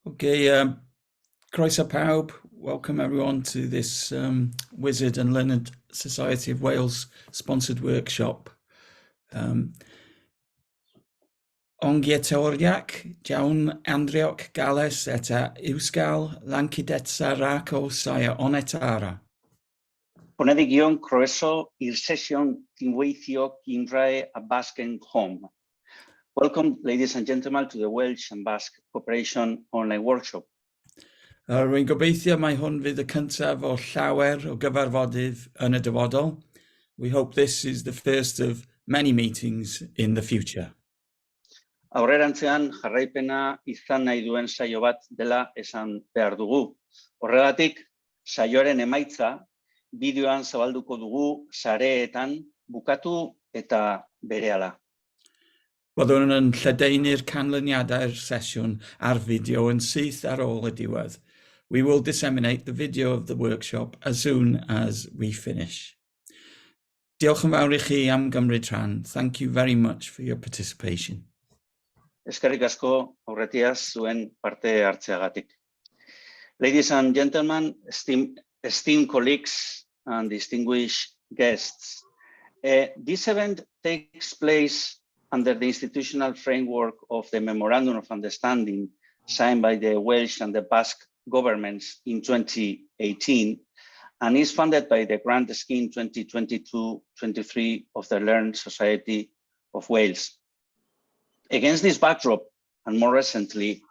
Okay, croeso pawb. Welcome everyone to this Wizard and Learned Society of Wales sponsored workshop. Ongiatoriac, jawn andrioc gales eta iwsgal lankidetsaraco saya onetara. Ponedigion croeso ir session tinweithio kinrae a Basque home. Welcome, ladies and gentlemen, to the Welsh and Basque Cooperation online workshop. Rwy'n gobeithio mai hwn fydd y cyntaf o llawer o gyfarfodydd yn y dyfodol. We hope this is the first of many meetings in the future. Aurrerantzean jarraipena izan nahi duen saio bat dela esan behar dugu. Horregatik, saioaren emaitza bideoan zabalduko dugu sareetan bukatu eta berehala. Byddwn yn lledaenu'r canlyniadau'r sesiwn ar fideo yn syth ar ôl y diwedd. We will disseminate the video of the workshop as soon as we finish. Diolch yn fawr I chi am gymryd rhan. Thank you very much for your participation. Eskerrik asko aurretiaz zuen parte hartzeagatik. Ladies and gentlemen, esteemed colleagues and distinguished guests, this event takes place under the institutional framework of the Memorandum of Understanding signed by the Welsh and the Basque Governments in 2018 and is funded by the Grant Scheme 2022-23 of the Learned Society of Wales. Against this backdrop, and more recently,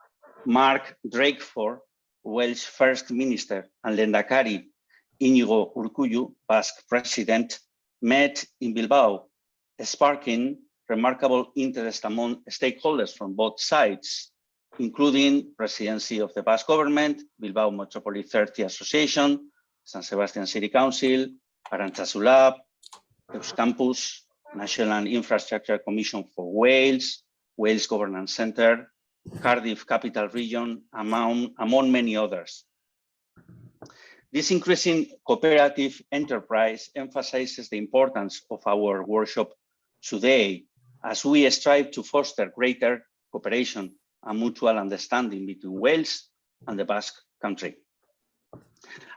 Mark Drakeford, Welsh First Minister, and Lehendakari Inigo Urkullu, Basque President, met in Bilbao, sparking remarkable interest among stakeholders from both sides, including Presidency of the Basque Government, Bilbao Metropolis 30 Association, San Sebastian City Council, Arantzazu Lab, Euskampus, National Infrastructure Commission for Wales, Wales Governance Centre, Cardiff Capital Region, among many others. This increasing cooperative enterprise emphasizes the importance of our workshop today as we strive to foster greater cooperation and mutual understanding between Wales and the Basque Country.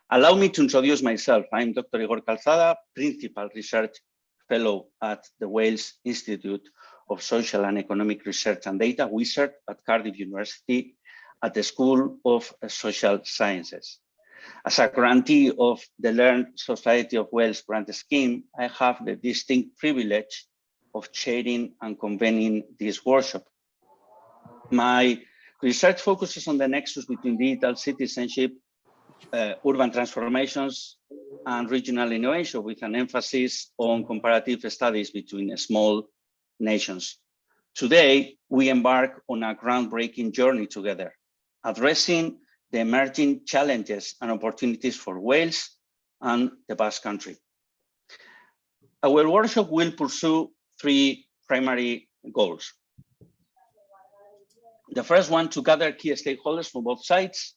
Allow me to introduce myself. I'm Dr. Igor Calzada, Principal Research Fellow at the Wales Institute of Social and Economic Research and Data, WISERT, at Cardiff University at the School of Social Sciences. As a grantee of the Learned Society of Wales grant scheme, I have the distinct privilege of chairing and convening this workshop. My research focuses on the nexus between digital citizenship, urban transformations, and regional innovation, with an emphasis on comparative studies between small nations. Today, we embark on a groundbreaking journey together, addressing the emerging challenges and opportunities for Wales and the Basque Country. Our workshop will pursue three primary goals. The first one, to gather key stakeholders from both sides,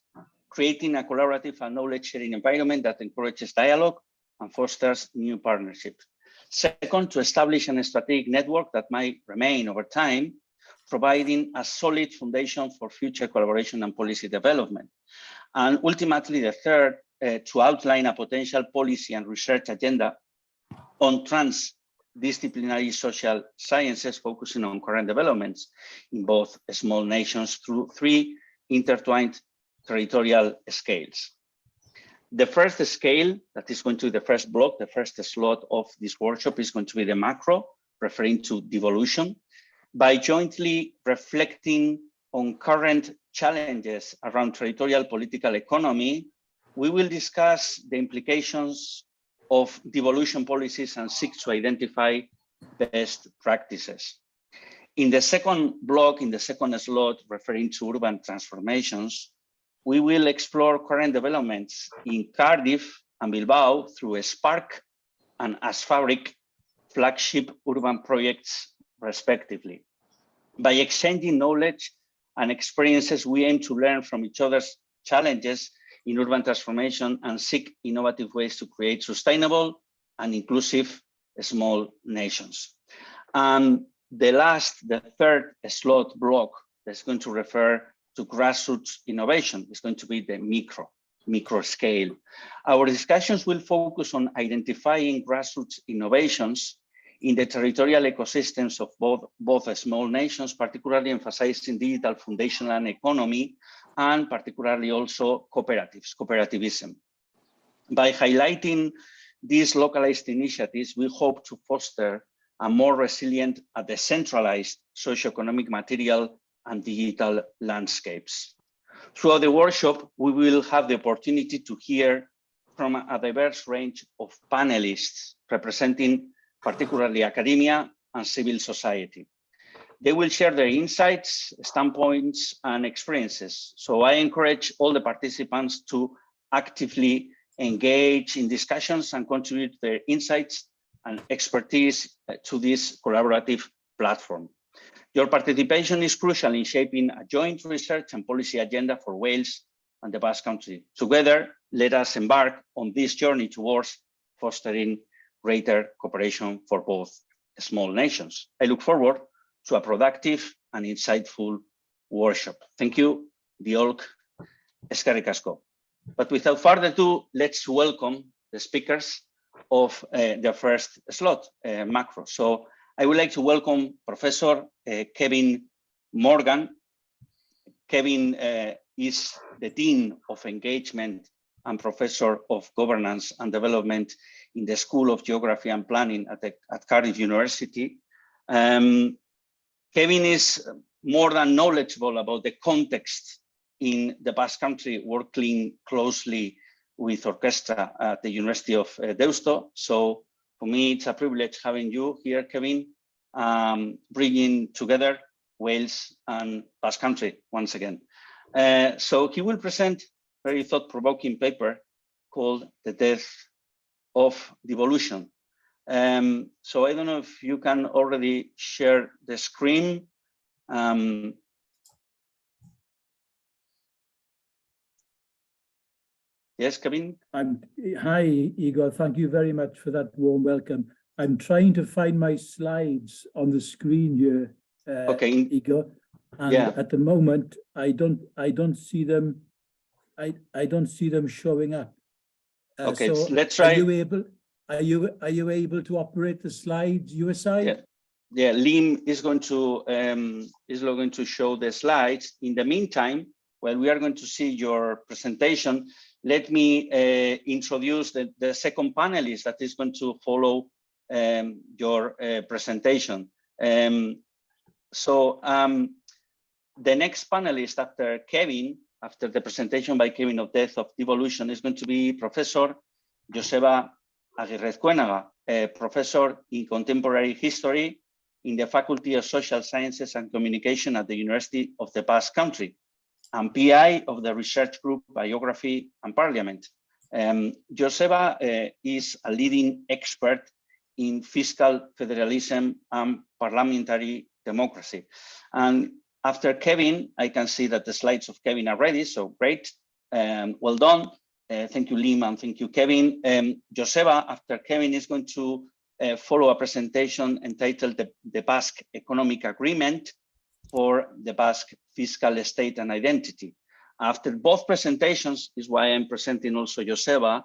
creating a collaborative and knowledge-sharing environment that encourages dialogue and fosters new partnerships. Second, to establish a strategic network that might remain over time, providing a solid foundation for future collaboration and policy development. And ultimately, the third, to outline a potential policy and research agenda on transdisciplinary social sciences, focusing on current developments in both small nations through three intertwined territorial scales. The first scale, that is going to be the first block, the first slot of this workshop, is going to be the macro, referring to devolution. By jointly reflecting on current challenges around territorial political economy, we will discuss the implications of devolution policies and seek to identify best practices. In the second block, in the second slot, referring to urban transformations, we will explore current developments in Cardiff and Bilbao through SPARK and AS FABRIK flagship urban projects, respectively. By exchanging knowledge and experiences, we aim to learn from each other's challenges in urban transformation and seek innovative ways to create sustainable and inclusive small nations. And the third slot block that's going to refer to grassroots innovation. It's going to be the micro scale. Our discussions will focus on identifying grassroots innovations in the territorial ecosystems of both small nations, particularly emphasizing digital foundational and economy, and particularly also cooperativism. By highlighting these localized initiatives, we hope to foster a more resilient and decentralized socioeconomic material and digital landscapes. Throughout the workshop, we will have the opportunity to hear from a diverse range of panelists representing particularly academia and civil society. They will share their insights, standpoints, and experiences. So I encourage all the participants to actively engage in discussions and contribute their insights and expertise to this collaborative platform. Your participation is crucial in shaping a joint research and policy agenda for Wales and the Basque Country. Together, let us embark on this journey towards fostering greater cooperation for both small nations. I look forward to a productive and insightful workshop. Thank you, Diolch, eskerrik asko. But without further ado, let's welcome the speakers of the first slot, macro. So I would like to welcome Professor Kevin Morgan. Kevin is the Dean of Engagement and Professor of Governance and Development in the School of Geography and Planning at Cardiff University. Kevin is more than knowledgeable about the context in the Basque Country, working closely with orchestra at the University of Deusto. So for me, it's a privilege having you here, Kevin, bringing together Wales and Basque Country once again. So he will present a very thought-provoking paper called The Death of Devolution. So I don't know if you can already share the screen. Yes, Kevin? Hi, Igor. Thank you very much for that warm welcome. I'm trying to find my slides on the screen here, okay. Igor. And yeah. At the moment, I don't see them. I don't see them showing up. Okay, so let's try. Are you able to operate the slides your side? Yeah. Lim is going to show the slides. In the meantime, while we are going to see your presentation, let me introduce the second panelist that is going to follow your presentation. The next panelist after Kevin, after the presentation by Kevin of Death of Devolution, is going to be Professor Joseba Agirrezcuénaga, a professor in contemporary history in the Faculty of Social Sciences and Communication at the University of the Basque Country, and PI of the research group Biography and Parliament. Joseba is a leading expert in fiscal federalism and parliamentary democracy. And after Kevin, I can see that the slides of Kevin are ready, so great, well done. Thank you, Lim, and thank you, Kevin. Joseba, after Kevin, is going to follow a presentation entitled The Basque Economic Agreement for the Basque Fiscal State and Identity. After both presentations, is why I'm presenting also Joseba,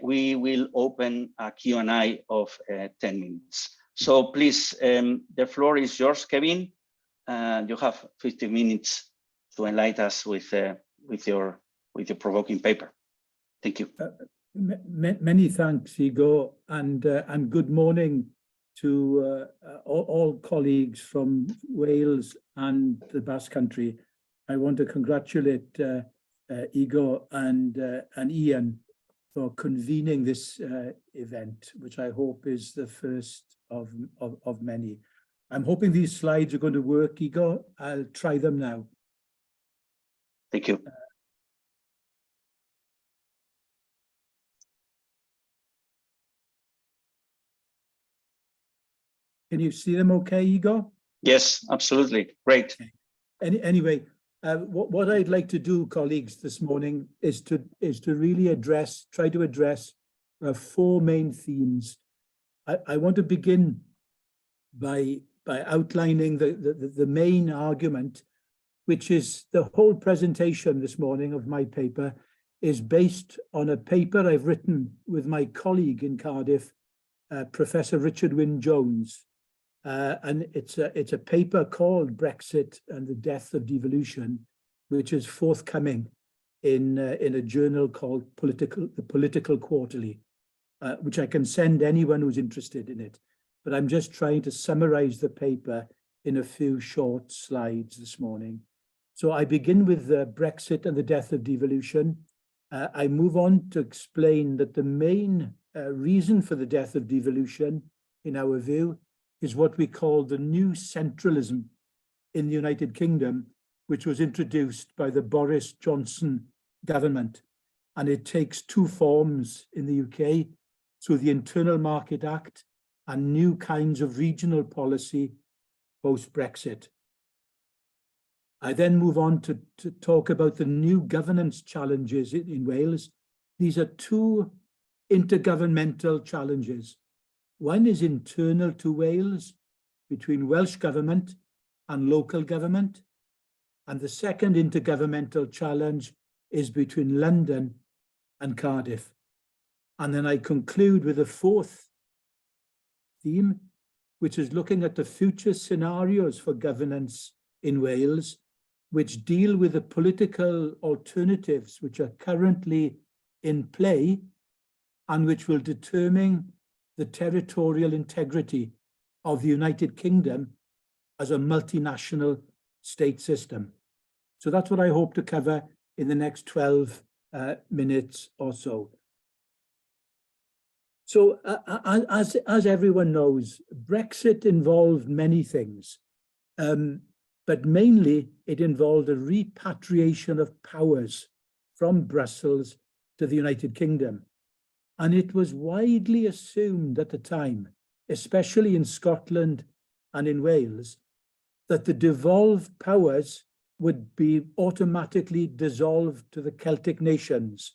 we will open a Q&A of 10 minutes. So please, the floor is yours, Kevin. You have 15 minutes to enlighten us with your provoking paper. Thank you. Many thanks, Igor, and good morning to all colleagues from Wales and the Basque Country. I want to congratulate Igor and Ian for convening this event, which I hope is the first of many. I'm hoping these slides are going to work, Igor. I'll try them now. Thank you. Can you see them okay, Igor? Yes, absolutely. Great. Okay. Anyway, what I'd like to do, colleagues, this morning is to really try to address four main themes. I want to begin by outlining the main argument which is the whole presentation this morning of my paper, is based on a paper I've written with my colleague in Cardiff, Professor Richard Wynne-Jones. And it's a paper called Brexit and the Death of Devolution, which is forthcoming in a journal called The Political Quarterly, which I can send anyone who's interested in it. But I'm just trying to summarize the paper in a few short slides this morning. So I begin with Brexit and the death of devolution. I move on to explain that the main reason for the death of devolution, in our view, is what we call the new centralism in the United Kingdom, which was introduced by the Boris Johnson government. And it takes two forms in the UK, through the Internal Market Act and new kinds of regional policy post-Brexit. I then move on to talk about the new governance challenges in Wales. These are two intergovernmental challenges. One is internal to Wales, between Welsh Government and local government. And the second intergovernmental challenge is between London and Cardiff. And then I conclude with a fourth theme, which is looking at the future scenarios for governance in Wales, which deal with the political alternatives which are currently in play and which will determine the territorial integrity of the United Kingdom as a multinational state system. So that's what I hope to cover in the next 12 minutes or so. So as everyone knows, Brexit involved many things, but mainly it involved a repatriation of powers from Brussels to the United Kingdom. And it was widely assumed at the time, especially in Scotland and in Wales, that the devolved powers would be automatically dissolved to the Celtic nations,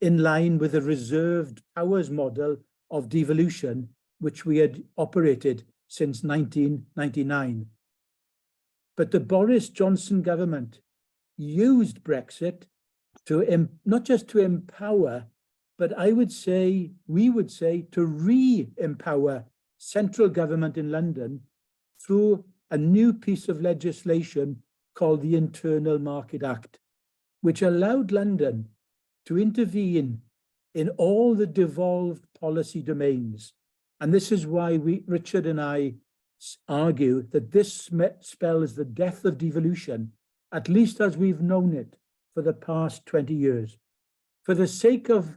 in line with the reserved powers model of devolution, which we had operated since 1999. But the Boris Johnson government used Brexit to not just to empower, but we would say to re-empower central government in London through a new piece of legislation called the Internal Market Act, which allowed London to intervene in all the devolved policy domains. And this is why Richard and I argue that this spells the death of devolution, at least as we've known it for the past 20 years. For the sake of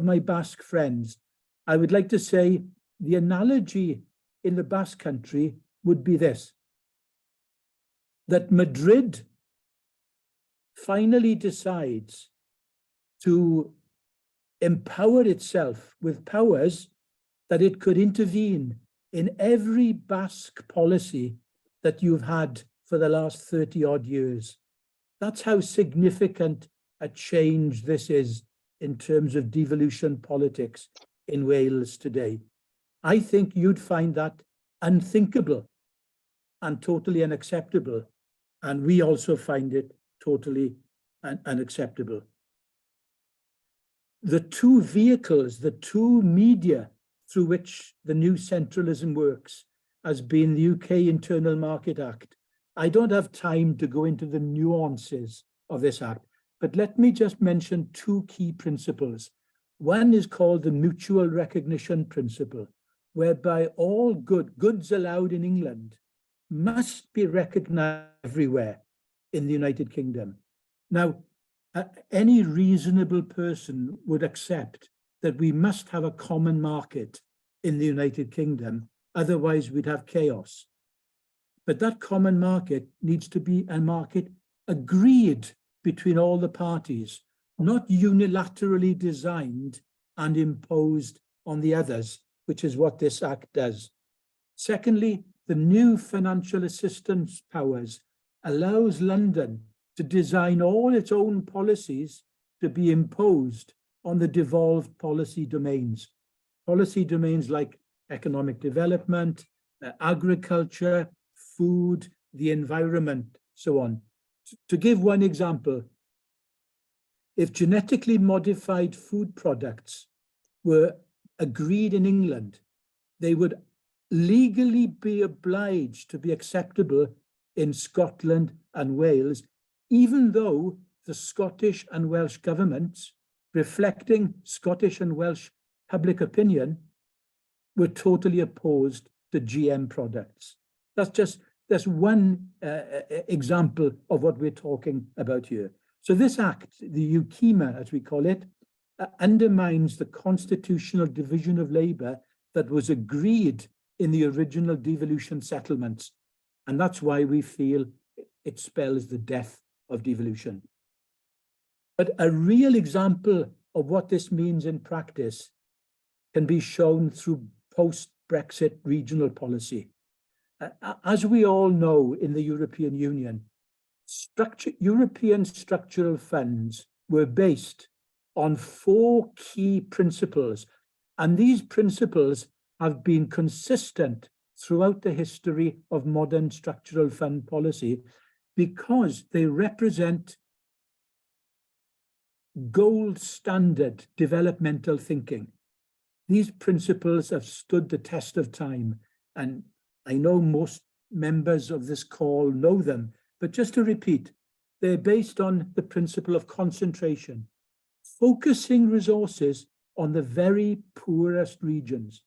my Basque friends, I would like to say the analogy in the Basque Country would be this: that Madrid finally decides to empower itself with powers that it could intervene in every Basque policy that you've had for the last 30 odd years. That's how significant a change this is in terms of devolution politics in Wales today. I think you'd find that unthinkable and totally unacceptable. And we also find it totally unacceptable. The two vehicles, the two media through which the new centralism works has been the UK Internal Market Act. I don't have time to go into the nuances of this act, but let me just mention two key principles. One is called the mutual recognition principle, whereby all goods allowed in England must be recognized everywhere in the United Kingdom. Now, any reasonable person would accept that we must have a common market in the United Kingdom, otherwise we'd have chaos. But that common market needs to be a market agreed between all the parties, not unilaterally designed and imposed on the others, which is what this act does. Secondly, the new financial assistance powers allows London to design all its own policies to be imposed on the devolved policy domains. Policy domains like economic development, agriculture, food, the environment, so on. To give one example, if genetically modified food products were agreed in England, they would legally be obliged to be acceptable in Scotland and Wales, even though the Scottish and Welsh governments, reflecting Scottish and Welsh public opinion, were totally opposed to GM products. That's one example of what we're talking about here. So this act, the UKIMA, as we call it, undermines the constitutional division of labour that was agreed in the original devolution settlements. And that's why we feel it spells the death of devolution. But a real example of what this means in practice can be shown through post-Brexit regional policy. As we all know in the European Union, European structural funds were based on 4 key principles, and these principles have been consistent throughout the history of modern structural fund policy because they represent gold standard developmental thinking. These principles have stood the test of time, and I know most members of this call know them, but just to repeat, they're based on the principle of concentration, focusing resources on the very poorest regions.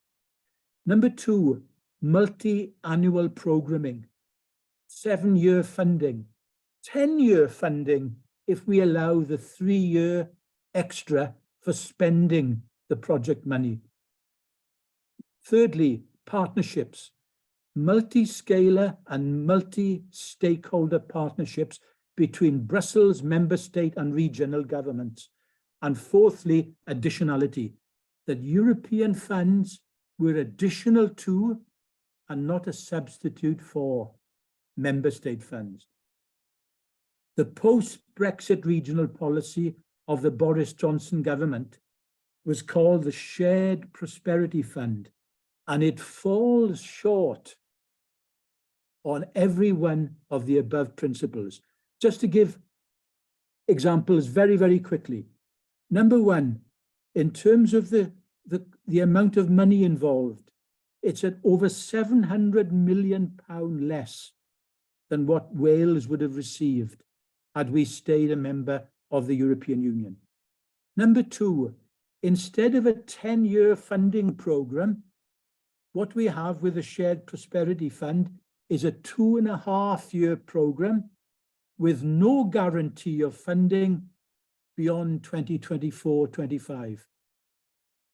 Number 2, multi-annual programming, 7-year funding, 10-year funding if we allow the 3-year extra for spending the project money. Thirdly, partnerships, multi-scalar and multi-stakeholder partnerships between Brussels, member state and regional governments. And fourthly, additionality, that European funds were additional to and not a substitute for member state funds. The post-Brexit regional policy of the Boris Johnson government was called the Shared Prosperity Fund, and it falls short on every one of the above principles. Just to give examples very, very quickly. Number 1, in terms of the amount of money involved, it's at over £700 million less than what Wales would have received had we stayed a member of the European Union. Number 2, instead of a 10-year funding programme, what we have with the Shared Prosperity Fund is a 2.5-year programme with no guarantee of funding beyond 2024-25.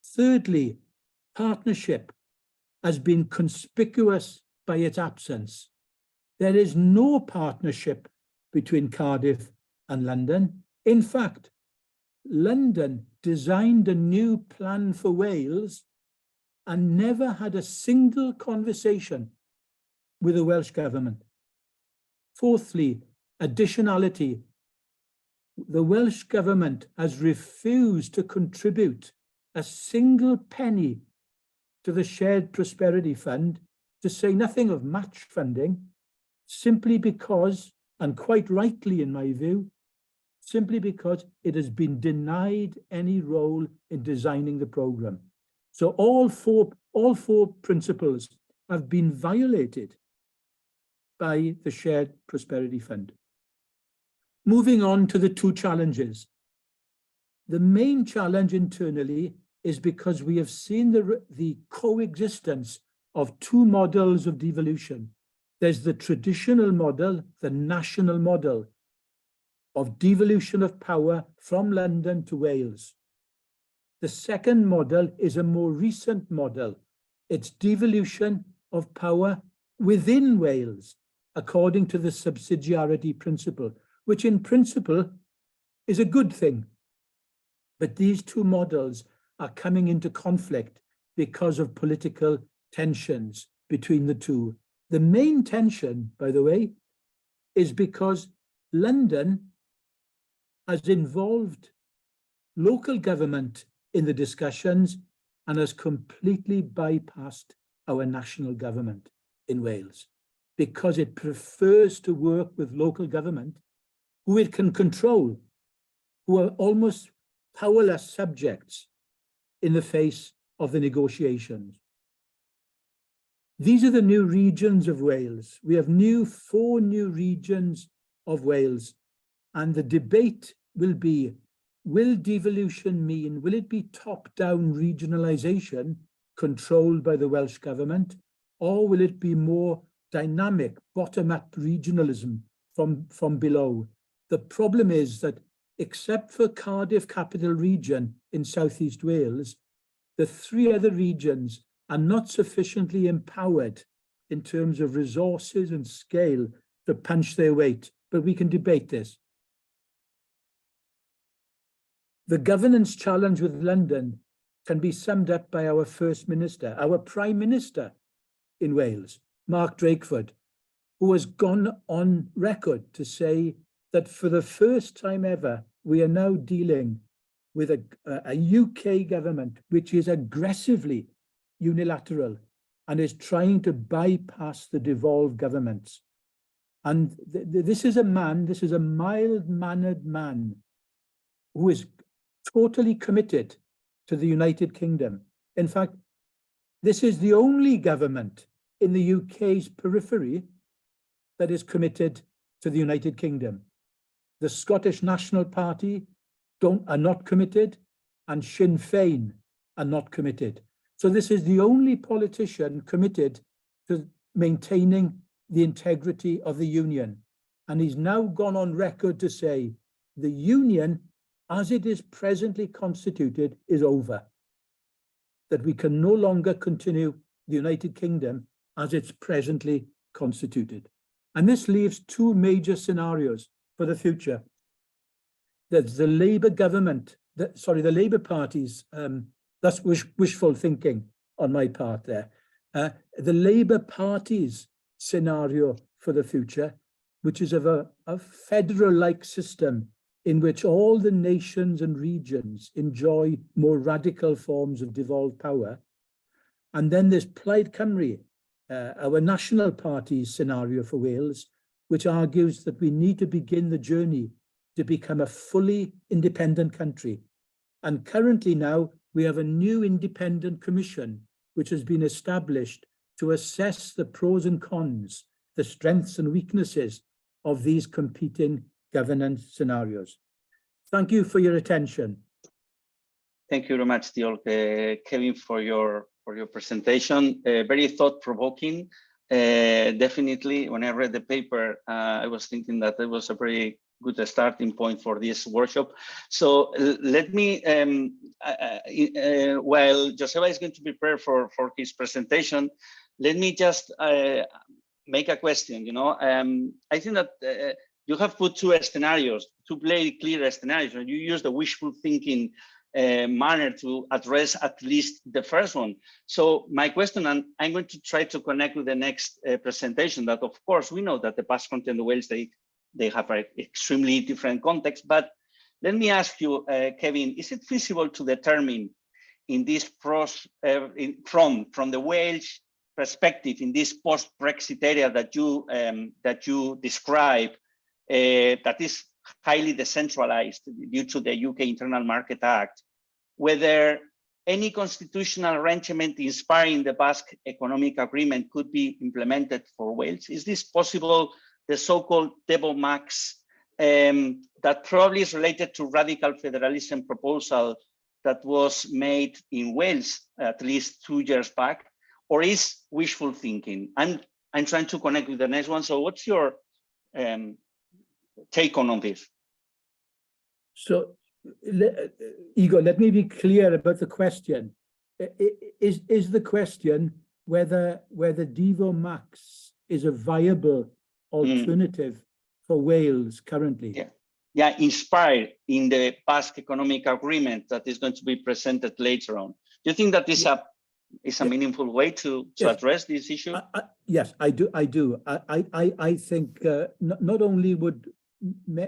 Thirdly, partnership has been conspicuous by its absence. There is no partnership between Cardiff and London. In fact, London designed a new plan for Wales and never had a single conversation with the Welsh government. Fourthly, additionality. The Welsh government has refused to contribute a single penny to the Shared Prosperity Fund, to say nothing of match funding, simply because, and quite rightly in my view, simply because it has been denied any role in designing the programme. So all four principles have been violated by the Shared Prosperity Fund. Moving on to the 2 challenges. The main challenge internally is because we have seen the coexistence of 2 models of devolution. There's the traditional model, the national model of devolution of power from London to Wales. The second model is a more recent model. It's devolution of power within Wales, according to the subsidiarity principle, which in principle is a good thing. But these 2 models are coming into conflict because of political tensions between the 2. The main tension, by the way, is because London has involved local government in the discussions and has completely bypassed our national government in Wales. because it prefers to work with local government, who it can control, who are almost powerless subjects in the face of the negotiations. These are the new regions of Wales. We have 4 new regions of Wales, and the debate will be, will devolution mean, will it be top-down regionalisation controlled by the Welsh Government, or will it be more dynamic, bottom-up regionalism from below? The problem is that except for Cardiff Capital Region in Southeast Wales, the 3 other regions are not sufficiently empowered in terms of resources and scale to punch their weight, but we can debate this. The governance challenge with London can be summed up by our First Minister, our Prime Minister in Wales, Mark Drakeford, who has gone on record to say that for the first time ever, we are now dealing with a UK government which is aggressively unilateral and is trying to bypass the devolved governments. And this is a mild-mannered man who is totally committed to the United Kingdom. In fact, this is the only government in the UK's periphery that is committed to the United Kingdom. The Scottish National Party are not committed, and Sinn Féin are not committed. So this is the only politician committed to maintaining the integrity of the union. And he's now gone on record to say the union, as it is presently constituted, is over. That we can no longer continue the United Kingdom as it's presently constituted. And this leaves 2 major scenarios for the future. There's the Labour government, the Labour Party's, that's wishful thinking on my part there. The Labour Party's scenario for the future, which is of a federal-like system in which all the nations and regions enjoy more radical forms of devolved power. And then there's Plaid Cymru, our National Party's scenario for Wales, which argues that we need to begin the journey to become a fully independent country. And currently now, we have a new independent commission, which has been established to assess the pros and cons, the strengths and weaknesses of these competing governance scenarios. Thank you for your attention. Thank you very much, Kevin, for your presentation. Very thought-provoking. Definitely, when I read the paper, I was thinking that it was a very good starting point for this workshop. So let me, while Joseba is going to prepare for his presentation, let me just make a question. I think that you have put 2 scenarios, 2 very clear scenarios, and you use the wishful thinking manner to address at least the first one. So my question, and I'm going to try to connect with the next presentation, that of course we know that the Basque Country and the Wales, they have an extremely different context. But let me ask you, Kevin, is it feasible to determine in this from the Welsh perspective in this post-Brexit area that you describe, that is highly decentralized due to the UK Internal Market Act, whether any constitutional arrangement inspiring the Basque Economic Agreement could be implemented for Wales? Is this possible? The so-called Devolution, that probably is related to radical federalism proposal that was made in Wales at least 2 years back, or is wishful thinking? I'm trying to connect with the next one. So what's your take on this? So, Igor, let me be clear about the question. Is the question whether Devo Max is a viable alternative for Wales currently? Yeah, inspired in the Basque Economic Agreement that is going to be presented later on. Do you think that is a meaningful way to address this issue? Yes, I do. I think not only would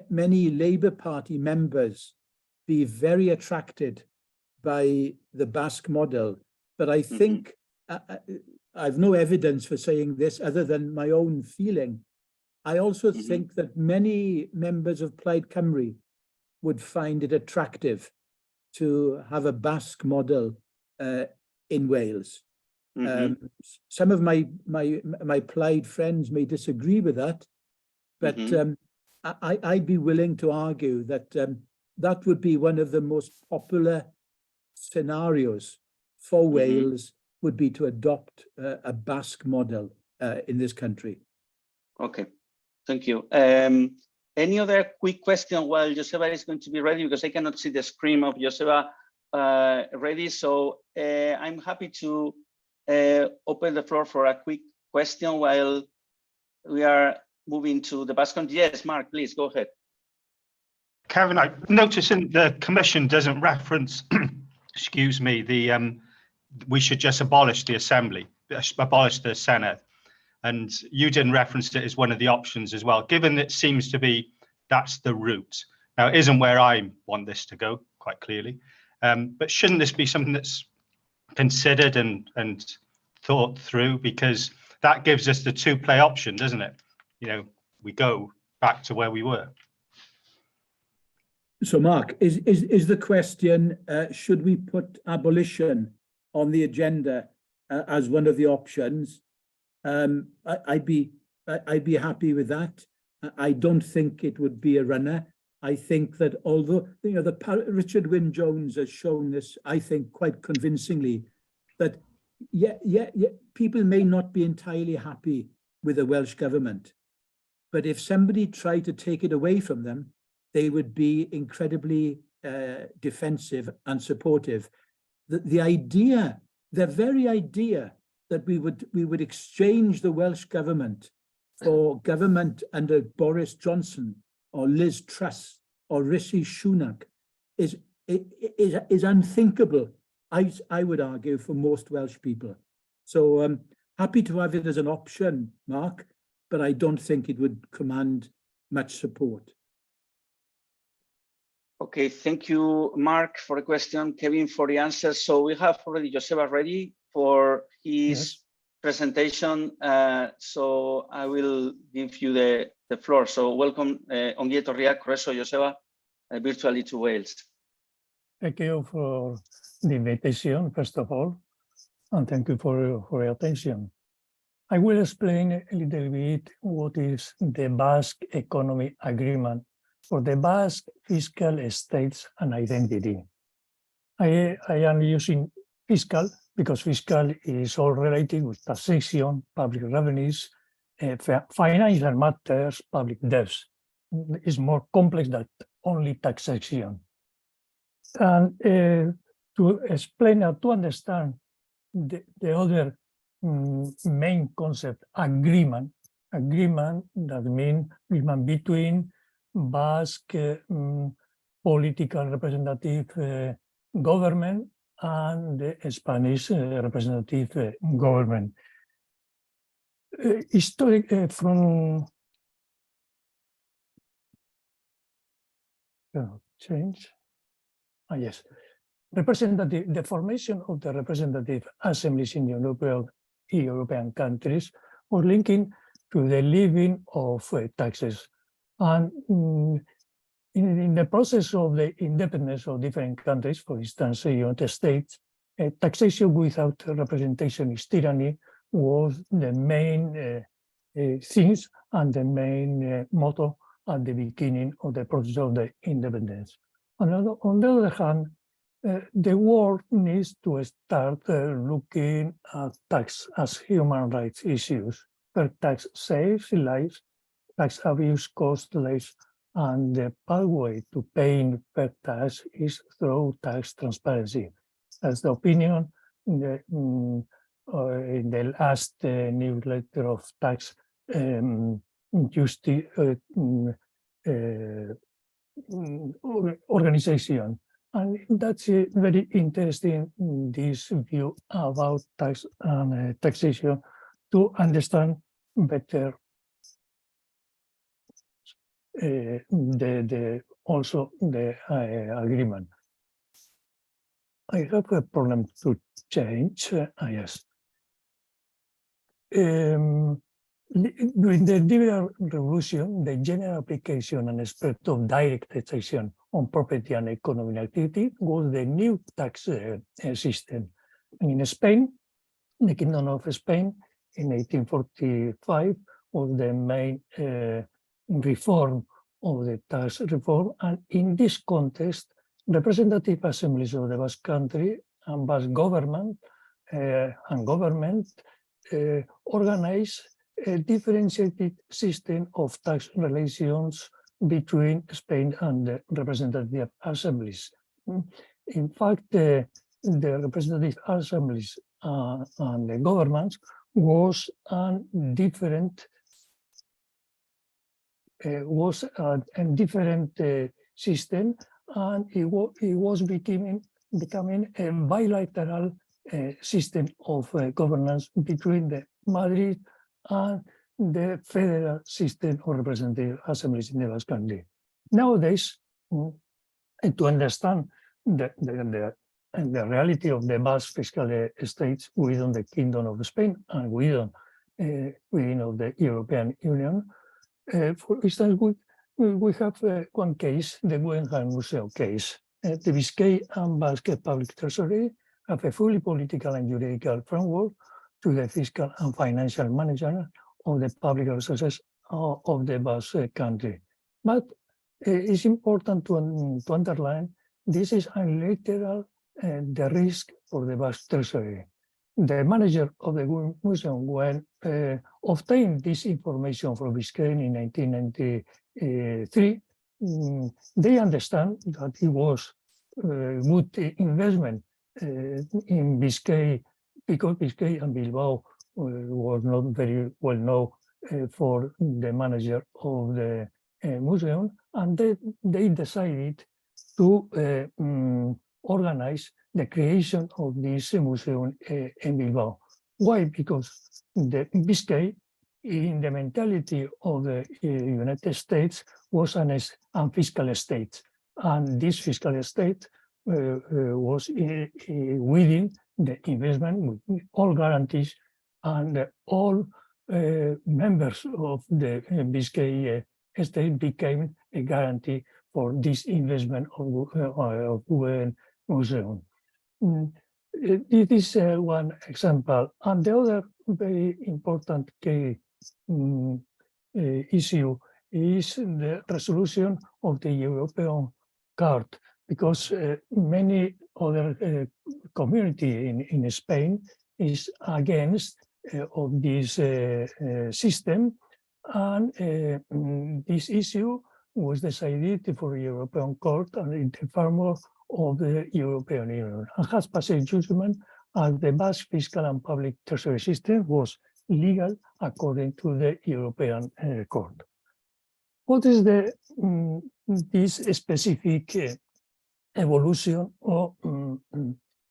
many Labour Party members be very attracted by the Basque model, but I think I've no evidence for saying this other than my own feeling. I also think that many members of Plaid Cymru would find it attractive to have a Basque model in Wales. Some of my Plaid friends may disagree with that, but I'd be willing to argue that that would be one of the most popular scenarios for Wales, would be to adopt a Basque model in this country. Okay, thank you. Any other quick question while Joseba is going to be ready, because I cannot see the screen of Joseba ready. So I'm happy to open the floor for a quick question while we are moving to the Basque Country. Yes, Mark, please go ahead. Karen, I noticed in the Commission doesn't reference, excuse me, the we should just abolish the Assembly, abolish the Senate. And you didn't reference it as one of the options as well, given it seems to be that's the route. Now, it isn't where I want this to go, quite clearly. But shouldn't this be something that's considered and thought through? Because that gives us the two-play option, doesn't it? You know, we go back to where we were. So, Mark, is the question, should we put abolition on the agenda as one of the options? I'd be happy with that. I don't think it would be a runner. I think that although, you know, Richard Wynne-Jones has shown this, I think, quite convincingly, that people may not be entirely happy with the Welsh government, but if somebody tried to take it away from them, they would be incredibly defensive and supportive. The idea, the very idea that we would exchange the Welsh government for government under Boris Johnson or Liz Truss or Rishi Sunak is unthinkable, I would argue, for most Welsh people. So happy to have it as an option, Mark, but I don't think it would command much support. Okay, thank you, Mark, for the question, Kevin, for the answer. So we have already Joseba ready for his presentation. So I will give you the floor. So welcome, Ongi etorriak, Reso Joseba, virtually to Wales. Thank you for the invitation, first of all, and thank you for your attention. I will explain a little bit what is the Basque Economy Agreement for the Basque fiscal states and identity. I am using fiscal because fiscal is all related with taxation, public revenues, financial matters, public debts. It's more complex than only taxation. And to explain or to understand the other main concept, agreement that means agreement between Basque political representative government and the Spanish representative government. From change. Yes, representative. The formation of the representative assemblies in European countries was linking to the levying of taxes. And in the process of the independence of different countries, for instance, United States, taxation without representation is tyranny was the main things and the main motto at the beginning of the process of the independence. On the other hand, the world needs to start looking at tax as human rights issues, where tax saves lives, tax abuse costs lives, and the pathway to paying fair tax is through tax transparency. That's the opinion in the last newsletter of tax justice organization. And that's very interesting, this view about tax and taxation, to understand better also the agreement. I have a problem to change. Yes. during the liberal revolution, the general application and spread of direct taxation on property and economic activity was the new tax system. And in Spain, the Kingdom of Spain in 1845 was the main reform of the tax reform. And in this context, representative assemblies of the Basque Country and Basque government organize a differentiated system of tax relations between Spain and the representative assemblies. In fact, the representative assemblies and the governments was a different system, and it was becoming a bilateral system of governance between the Madrid and the federal system of representative assemblies in the Basque Country. Nowadays, to understand the reality of the Basque fiscal states within the Kingdom of Spain and within the European Union, for instance, we have one case, the Guggenheim Museum case. The Biscay and Basque Public Treasury have a fully political and juridical framework to the fiscal and financial management of the public resources of the Basque Country. But it's important to underline this is unilateral the risk for the Basque Treasury. The manager of the museum, when obtained this information from Biscay in 1993, they understand that it was good investment in Biscay, because Biscay and Bilbao was not very well known for the manager of the museum, and they decided to organize the creation of this museum in Bilbao. Why? Because the Biscay, in the mentality of the United States, was a fiscal state, and this fiscal state was within the investment with all guarantees, and all members of the Biscay state became a guarantee for this investment of museum. It is one example, and the other very important issue is the resolution of the European card, because many other community in Spain is against of this system, and this issue was decided for the European Court and in the framework of the European Union, and has passed judgment as the Basque fiscal and public treasury system was legal according to the European Court. What is this specific evolution of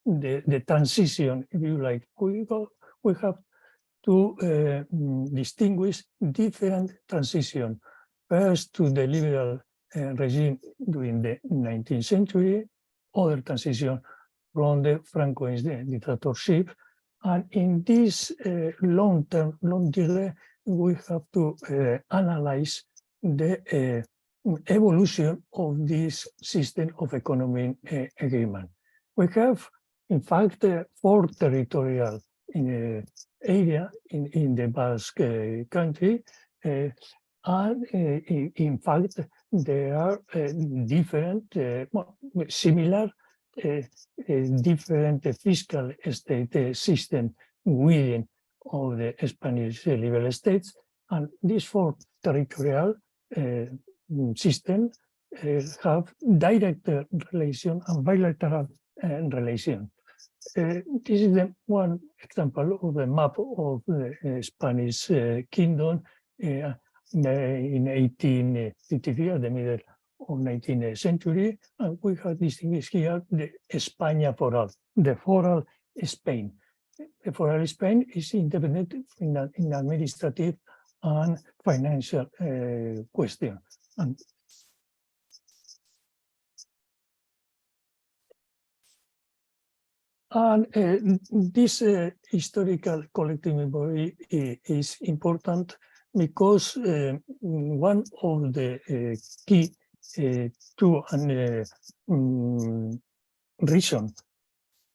the transition, if you like? We have to distinguish different transition. First, to the liberal regime during the 19th century, other transition from the Francoist dictatorship, and in this long delay, we have to analyze the evolution of this system of economic agreement. We have, in fact, 4 territorial area in the Basque Country, and in fact, there are different, similar, different fiscal state system within of the Spanish liberal states, and these 4 territorial system have direct relation and bilateral relation. This is the one example of the map of the Spanish kingdom in 1853, at the middle of 19th century, and we have distinguished here the España foral, the foral Spain. The foral Spain is independent in administrative and financial question. And And this historical collective memory is important because one of the key reason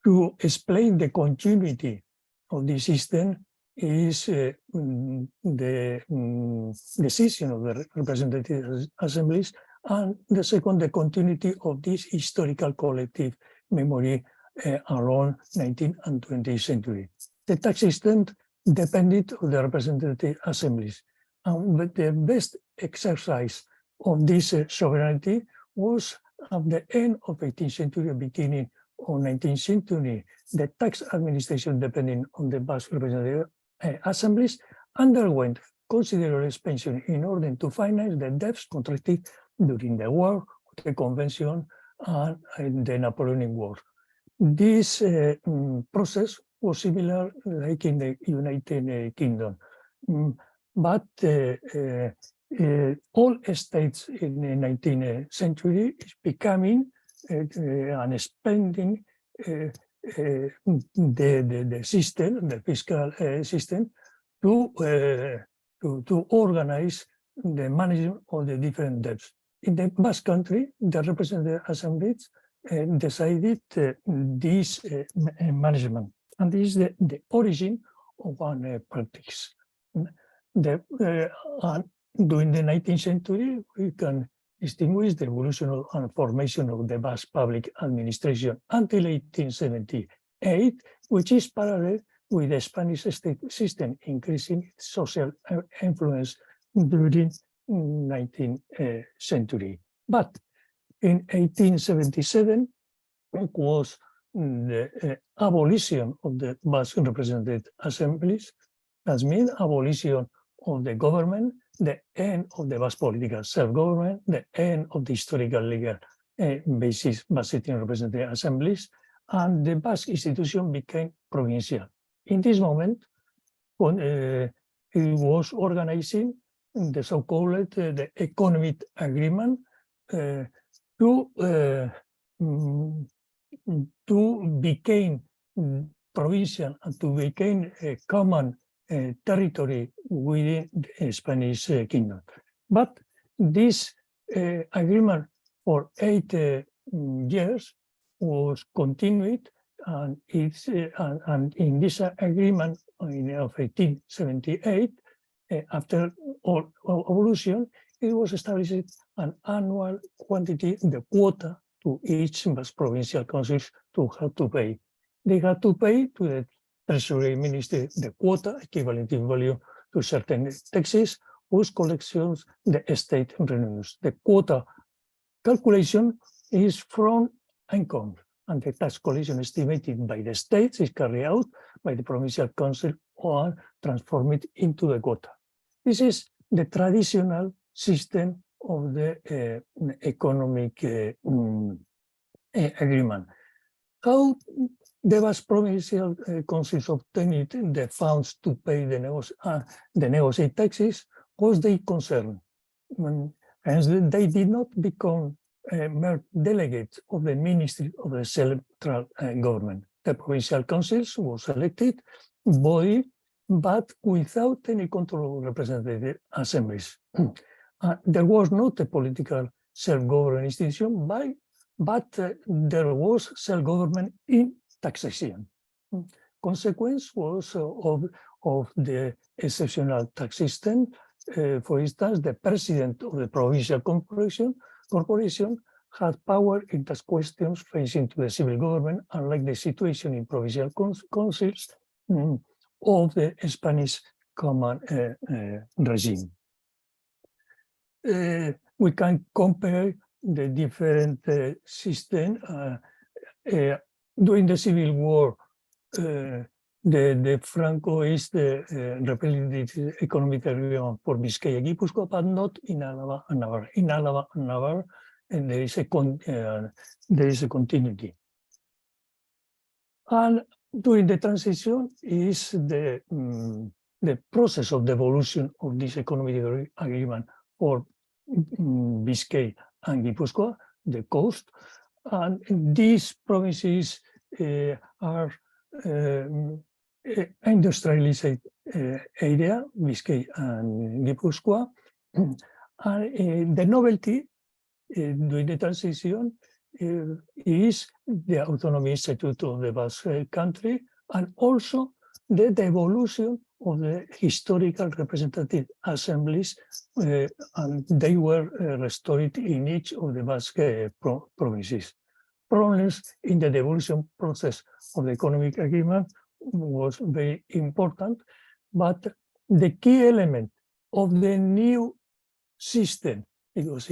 to explain the continuity of the system is the decision of the representative assemblies, and the second, the continuity of this historical collective memory around 19th and 20th century. The tax system depended on the representative assemblies, and the best exercise of this sovereignty was at the end of 18th century, beginning of 19th century. The tax administration, depending on the Basque representative assemblies, underwent considerable expansion in order to finance the debts contracted during the war, the Convention, and the Napoleonic War. This process was similar like in the United Kingdom, but all states in the 19th century is becoming and expanding the system, the fiscal system, to organize the management of the different debts. In the Basque Country, the representative assemblies decided this management, and this is the origin of one practice. During the 19th century, we can distinguish the evolution and formation of the Basque public administration until 1878, which is parallel with the Spanish state system, increasing its social influence during 19th century. But in 1877, it was the abolition of the Basque representative assemblies. That means abolition of the government, the end of the Basque political self-government, the end of the historical legal basis Basque representative assemblies, and the Basque institution became provincial. In this moment, when it was organizing the so-called the economic agreement to become provincial and to become a common territory within the Spanish kingdom. But this agreement for 8 years was continued, and it's and in this agreement of 1878, after all evolution, it was established an annual quantity, the quota to each provincial councils to have to pay. They had to pay to the Treasury Ministry the quota equivalent in value to certain taxes whose collections the state renews. The quota calculation is from income, and the tax collection estimated by the states is carried out by the provincial council or transformed into the quota. This is the traditional system of the economic agreement. How the Basque provincial councils obtained the funds to pay the negotiated taxes was their concern. And they did not become mere delegates of the Ministry of the Central Government. The provincial councils was elected body, but without any control of representative assemblies. There was not a political self-government institution, but there was self-government in taxation. Consequence was of the exceptional tax system. For instance, the president of the provincial corporation had power in tax questions facing to the civil government, unlike the situation in provincial councils of the Spanish common regime. We can compare the different systems. During the Civil War, the Francoist representative economic agreement for Biscay and Gipuzkoa, but not in Álava and Navarra. In Álava and Navarra, and there is a continuity. And during the transition is the process of devolution of this economic agreement for Biscay and Gipuzkoa, the coast, and these provinces are industrialized area, Biscay and Gipuzkoa. And the novelty during the transition is the autonomy institute of the Basque Country, and also the devolution of the historical representative assemblies, and they were restored in each of the Basque provinces. Problems in the devolution process of the economic agreement was very important, but the key element of the new system, because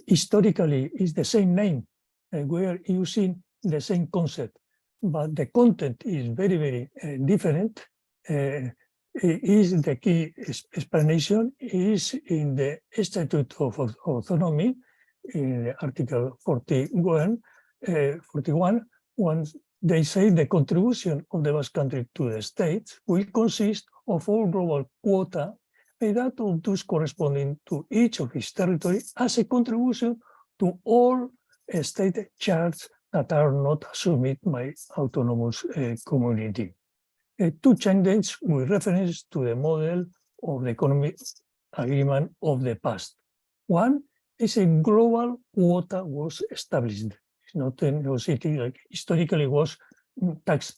historically it's the same name, and we are using the same concept, but the content is very, very different. Is the key explanation is in the Statute of Autonomy, in Article 41, when they say the contribution of the Basque Country to the states will consist of all global quota made out of those corresponding to each of its territory as a contribution to all state charges that are not assumed by autonomous community. Two changes with reference to the model of the economic agreement of the past. One is a global quota was established. It's not a negotiating, like historically was tax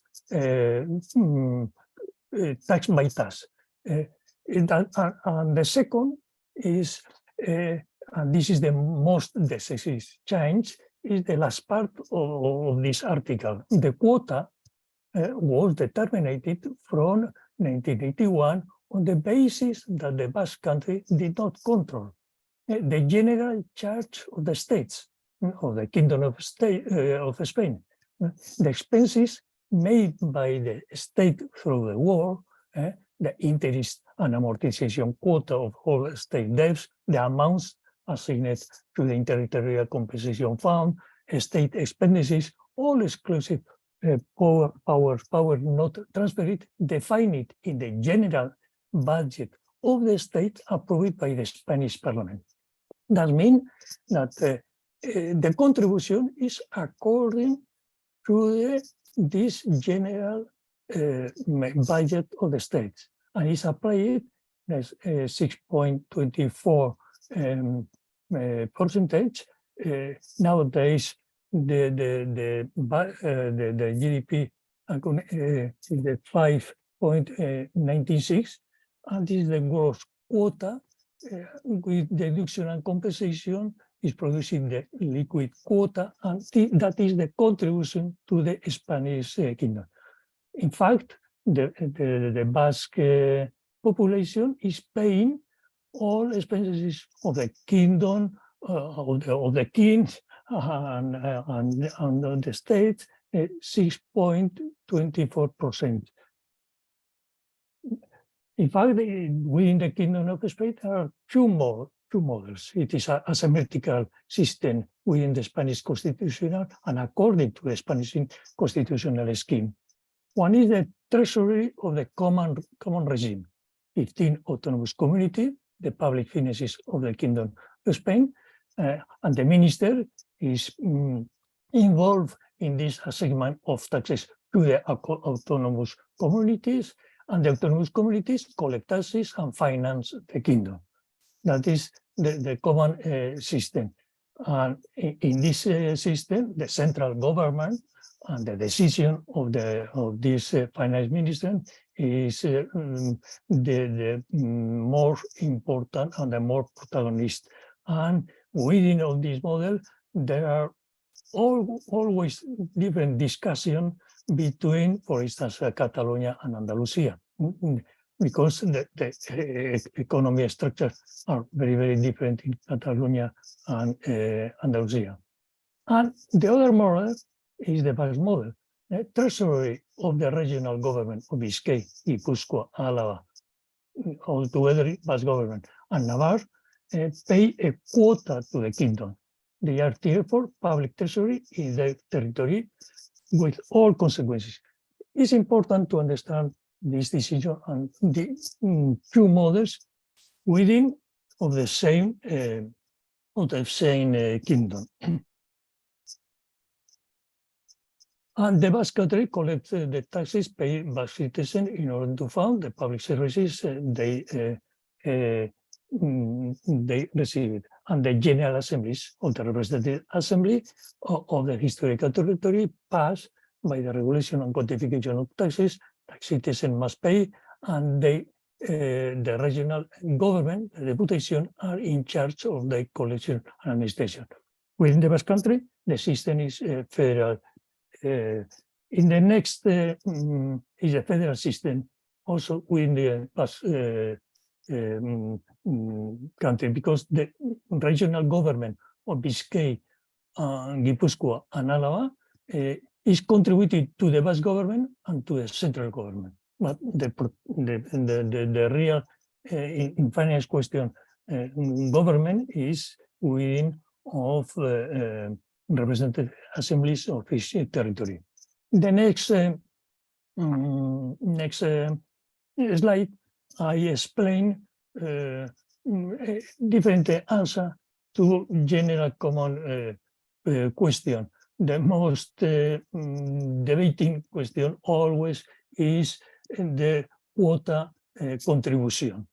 by tax. And the second is, and this is the most decisive change, is the last part of this article. The quota was determined from 1981 on the basis that the Basque Country did not control the general charge of the states, of the Kingdom of Spain. The expenses made by the state through the war, the interest and amortization quota of all state debts, the amounts assigned to the Territorial Compensation Fund, state expenses, all exclusive power not transferred, defined in the general budget of the state approved by the Spanish Parliament. That means that the contribution is according to this general budget of the states, and is applied as 6.24 percentage. Nowadays, the GDP is the 5.96, and this is the gross quota. With deduction and compensation is producing the liquid quota, and that is the contribution to the Spanish kingdom. In fact, the Basque population is paying all expenses of the kingdom, of the king and the state, 6.24%. In fact, within the Kingdom of Spain, there are two models. It is a symmetrical system within the Spanish constitutional and according to the Spanish constitutional scheme. One is the treasury of the common regime, 15 autonomous community, the public finances of the Kingdom of Spain, and the minister is involved in this assignment of taxes to the autonomous communities, and the autonomous communities collect taxes and finance the kingdom. That is the common system. And in this system, the central government and the decision of this finance minister is the more important and the more protagonist. And within of this model, there are always different discussion between, for instance, Catalonia and Andalusia, because the economy structure are very, very different in Catalonia and Andalusia. And the other model is the Basque model. The treasury of the regional government of Biscay, Gipuzkoa, Álava, altogether Basque government, and Navarre pay a quota to the kingdom. They are therefore public treasury in the territory with all consequences. It's important to understand this decision and the two models within of the same kingdom. And the Basque Country collects the taxes paid by citizens in order to fund the public services they receive. And the General Assemblies of the Representative Assembly of the historical territory pass by the regulation and quantification of taxes that citizens must pay, and they, the regional government, the deputation, are in charge of the collection and administration. Within the Basque Country, the system is federal. In the next is a federal system, also within the Basque country, because the regional government of Biscay, Gipuzkoa, and Álava is contributed to the Basque government and to the central government. But the real, in finance question, government is within of representative assemblies of each territory. The next slide, I explain different answer to general common question. The most debating question always is the quota contribution,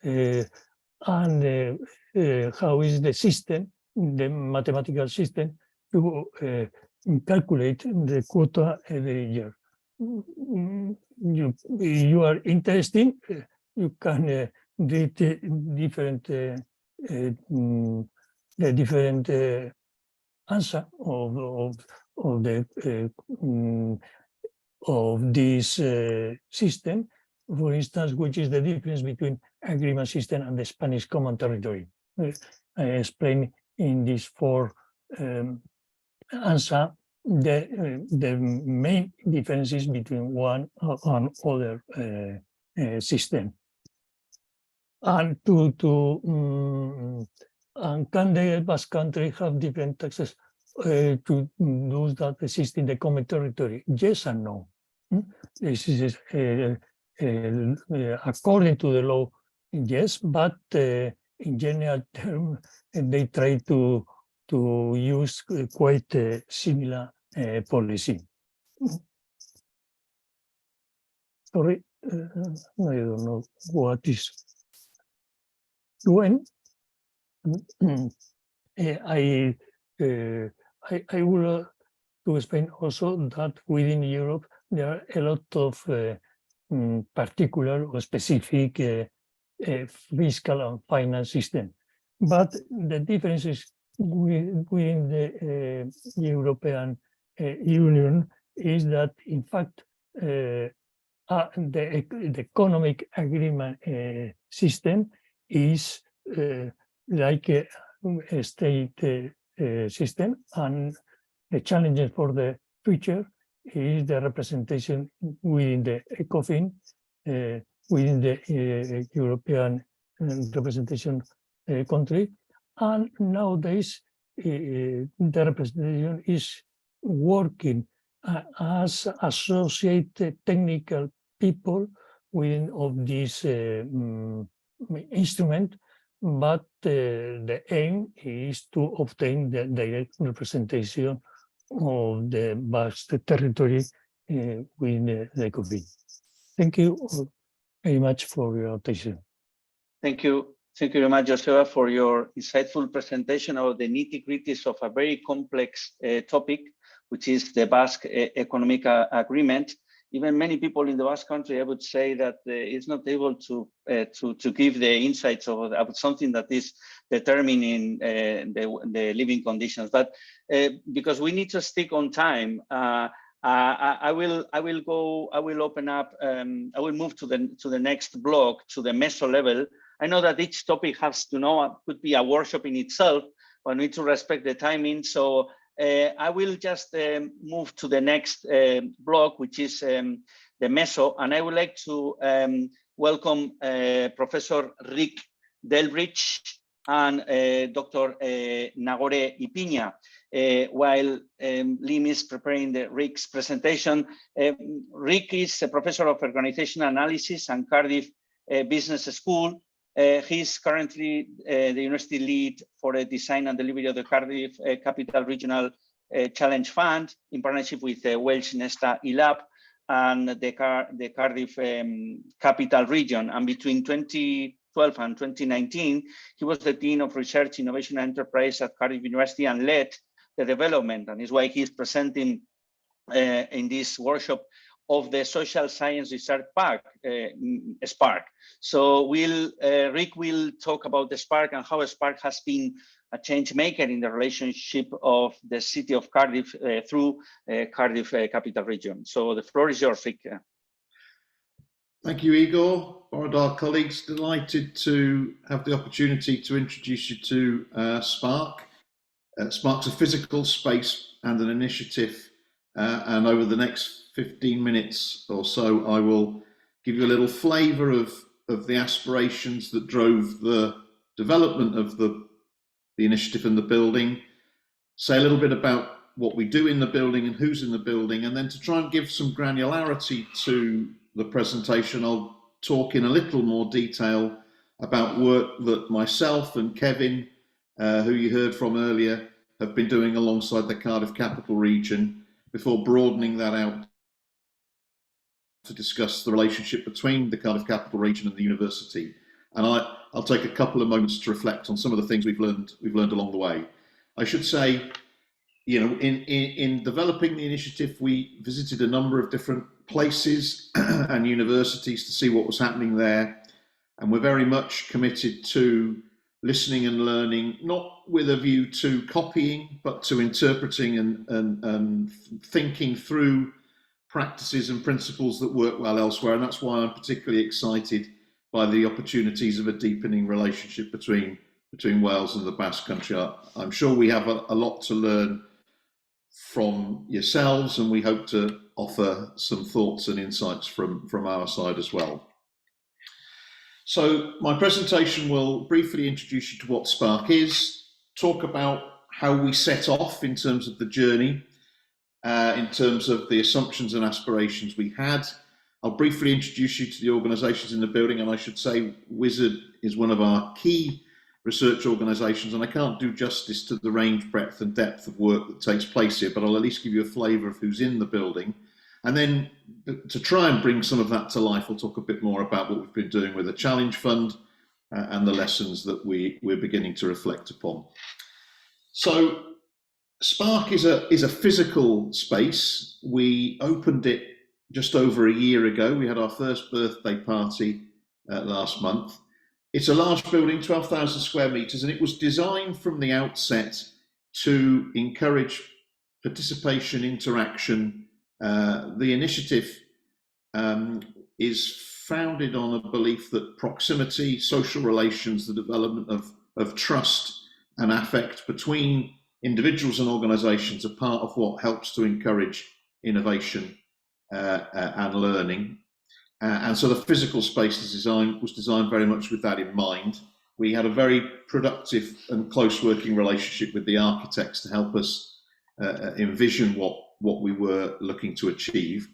and how is the system, the mathematical system, to calculate the quota every year. You are interested, you can read different answer of this system. For instance, which is the difference between agreement system and the Spanish common territory. I explain in these four answer the main differences between one and other system. And and can the Basque Country have different taxes to those that exist in the common territory? Yes and no. This is according to the law, yes, but in general term, they try to use quite a similar policy. Sorry, I don't know what is when. I will to explain also that within Europe there are a lot of particular or specific fiscal and finance system, but the differences within the European Union is that in fact the economic agreement system is like a state system, and the challenges for the future is the representation within the ECOFIN, within the European representation country, and nowadays the representation is working as associated technical people within of this instrument, but the aim is to obtain the direct representation of the Basque territory within the ECOFIN. Thank you very much for your attention. Thank you. Thank you very much, Joseba, for your insightful presentation of the nitty-gritties of a very complex topic, which is the Basque Economic Agreement. Even many people in the Basque Country, I would say that it's not able to give the insights about something that is determining the living conditions. But because we need to stick on time, I will open up. I will move to the next block, to the MESO level. I know that each topic has to know, could be a workshop in itself, but we need to respect the timing. So I will just move to the next block, which is the MESO, and I would like to welcome Professor Rick Delbridge and Dr. Nagore Ipiña. While Lim is preparing Rick's presentation, Rick is a professor of organization analysis and Cardiff Business School. He's currently the university lead for the design and delivery of the Cardiff Capital Regional Challenge Fund in partnership with the Welsh Nesta ELAB and the Cardiff Capital Region. And between 2012 and 2019, he was the Dean of Research, Innovation and Enterprise at Cardiff University and led the development, and is why he is presenting in this workshop of the Social Science Research Park, SPARK. So Rick will talk about the SPARK and how SPARK has been a change maker in the relationship of the city of Cardiff through Cardiff Capital Region. So the floor is yours, Rick. Thank you, Igor. Borodar colleagues, delighted to have the opportunity to introduce you to SPARK. SPARK's a physical space and an initiative, and over the next 15 minutes or so, I will give you a little flavour of the aspirations that drove the development of the initiative and the building, say a little bit about what we do in the building and who's in the building, and then to try and give some granularity to the presentation, I'll talk in a little more detail about work that myself and Kevin, who you heard from earlier, have been doing alongside the Cardiff Capital Region, before broadening that out to discuss the relationship between the Cardiff Capital Region and the university. And I'll take a couple of moments to reflect on some of the things we've learned along the way. I should say, you know, in developing the initiative, we visited a number of different places and universities to see what was happening there. And we're very much committed to listening and learning, not with a view to copying, but to interpreting and thinking through practices and principles that work well elsewhere. And that's why I'm particularly excited by the opportunities of a deepening relationship between Wales and the Basque Country. I'm sure we have a lot to learn from yourselves, and we hope to offer some thoughts and insights from our side as well. So my presentation will briefly introduce you to what SPARK is, talk about how we set off in terms of the journey, in terms of the assumptions and aspirations we had. I'll briefly introduce you to the organisations in the building, and I should say Wizard is one of our key research organisations, and I can't do justice to the range, breadth and depth of work that takes place here, but I'll at least give you a flavour of who's in the building. And then to try and bring some of that to life, we'll talk a bit more about what we've been doing with the Challenge Fund and the lessons that we're beginning to reflect upon. So SPARK is a physical space. We opened it just over a year ago. We had our first birthday party last month. It's a large building, 12,000 square metres, and it was designed from the outset to encourage participation, interaction. The initiative is founded on a belief that proximity, social relations, the development of trust and affect between individuals and organisations are part of what helps to encourage innovation and learning. And so the physical space was designed very much with that in mind. We had a very productive and close working relationship with the architects to help us envision what we were looking to achieve.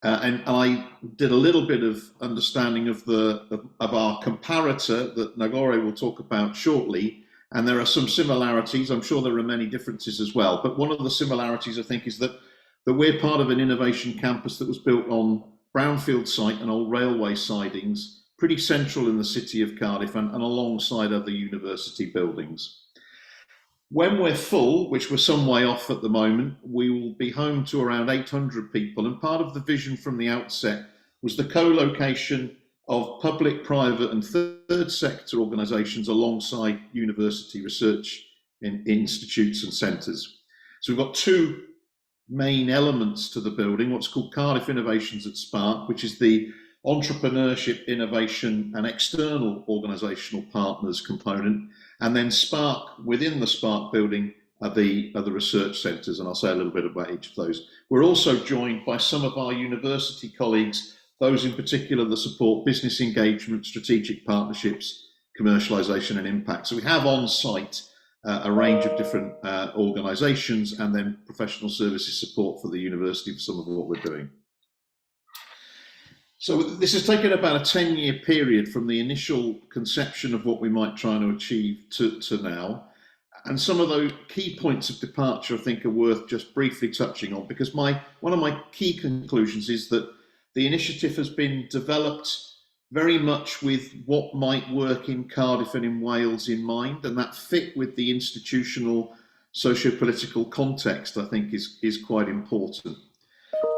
And I did a little bit of understanding of our comparator that Nagore will talk about shortly. And there are some similarities. I'm sure there are many differences as well. But one of the similarities, I think, is that we're part of an innovation campus that was built on brownfield site and old railway sidings, pretty central in the city of Cardiff and alongside other university buildings. When we're full, which we're some way off at the moment, we will be home to around 800 people. And part of the vision from the outset was the co-location of public, private and third sector organisations alongside university research in institutes and centres. So we've got two main elements to the building, what's called Cardiff Innovations at SPARK, which is the entrepreneurship, innovation and external organisational partners component, and then SPARK within the SPARK building are the research centres, and I'll say a little bit about each of those. We're also joined by some of our university colleagues, those in particular that support business engagement, strategic partnerships, commercialisation and impact. So we have on site a range of different organisations and then professional services support for the university for some of what we're doing. So this has taken about a 10-year period from the initial conception of what we might try to achieve to now. And some of those key points of departure, I think, are worth just briefly touching on, because one of my key conclusions is that the initiative has been developed very much with what might work in Cardiff and in Wales in mind, and that fit with the institutional socio-political context, I think, is quite important.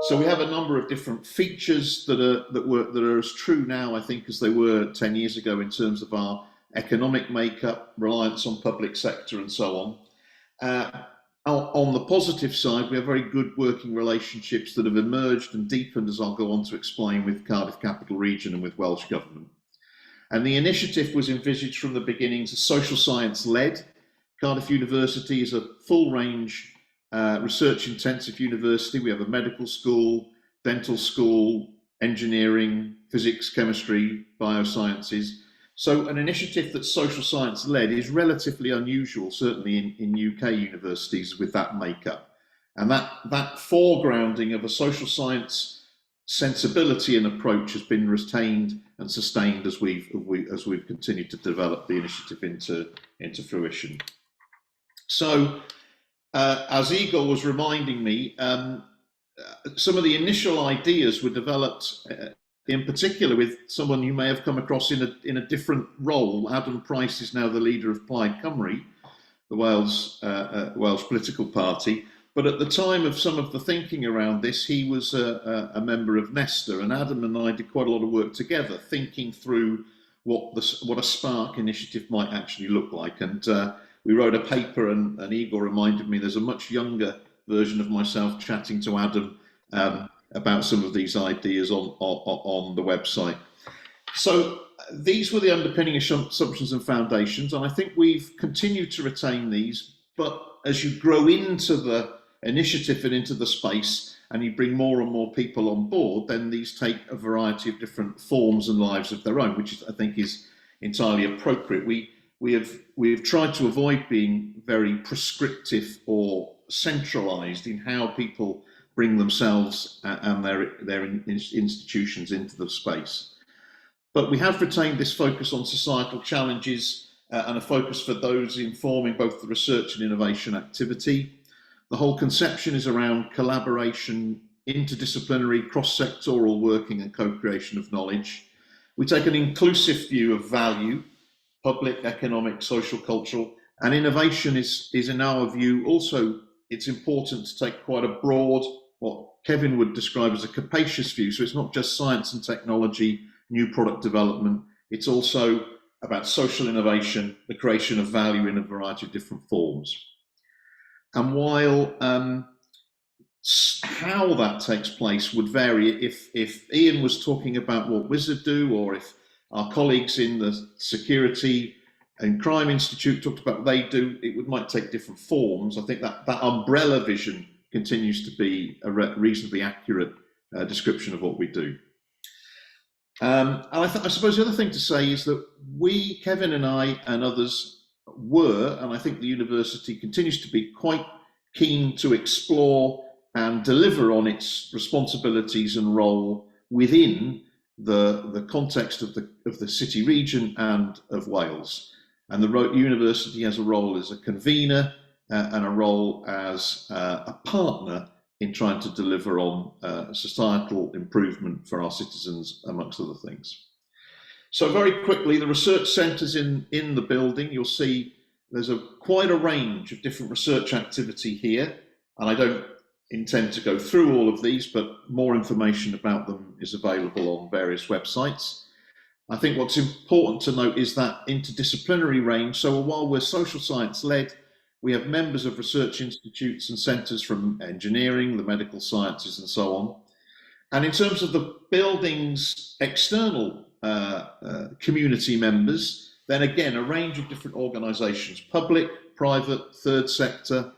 So we have a number of different features that are as true now, I think, as they were 10 years ago in terms of our economic makeup, reliance on public sector, and so on. On the positive side, we have very good working relationships that have emerged and deepened, as I'll go on to explain, with Cardiff Capital Region and with Welsh Government. And the initiative was envisaged from the beginnings as social science led. Cardiff University is a full range research intensive university. We have a medical school, dental school, engineering, physics, chemistry, biosciences. So an initiative that's social science led is relatively unusual, certainly in UK universities with that makeup. And that foregrounding of a social science sensibility and approach has been retained and sustained as we've continued to develop the initiative into fruition. So as Igor was reminding me, some of the initial ideas were developed in particular with someone you may have come across in a different role. Adam Price is now the leader of Plaid Cymru, the Welsh political party. But at the time of some of the thinking around this, he was a member of Nesta, and Adam and I did quite a lot of work together, thinking through what a SPARK initiative might actually look like. And we wrote a paper, and Igor reminded me there's a much younger version of myself chatting to Adam about some of these ideas on the website. So these were the underpinning assumptions and foundations, and I think we've continued to retain these. But as you grow into the initiative and into the space, and you bring more and more people on board, then these take a variety of different forms and lives of their own, which I think is entirely appropriate. We have tried to avoid being very prescriptive or centralised in how people bring themselves and their institutions into the space. But we have retained this focus on societal challenges and a focus for those informing both the research and innovation activity. The whole conception is around collaboration, interdisciplinary, cross-sectoral working and co-creation of knowledge. We take an inclusive view of value, public, economic, social, cultural, and innovation is in our view also, it's important to take quite a broad, what Kevin would describe as a capacious view. So it's not just science and technology, new product development, it's also about social innovation, the creation of value in a variety of different forms. And while how that takes place would vary, if Ian was talking about what Wizard do, or if our colleagues in the Security and Crime Institute talked about what they do, it might take different forms. I think that umbrella vision continues to be a reasonably accurate description of what we do. And I suppose the other thing to say is that we, Kevin and I and others, were, and I think the university continues to be, quite keen to explore and deliver on its responsibilities and role within the context of the city region and of Wales. And the university has a role as a convener and a role as a partner in trying to deliver on societal improvement for our citizens, amongst other things. So very quickly, the research centres in the building, you'll see there's quite a range of different research activity here, and I don't intend to go through all of these, but more information about them is available on various websites. I think what's important to note is that interdisciplinary range. So while we're social science led, we have members of research institutes and centres from engineering, the medical sciences and so on. And in terms of the building's external community members, then again, a range of different organisations, public, private, third sector,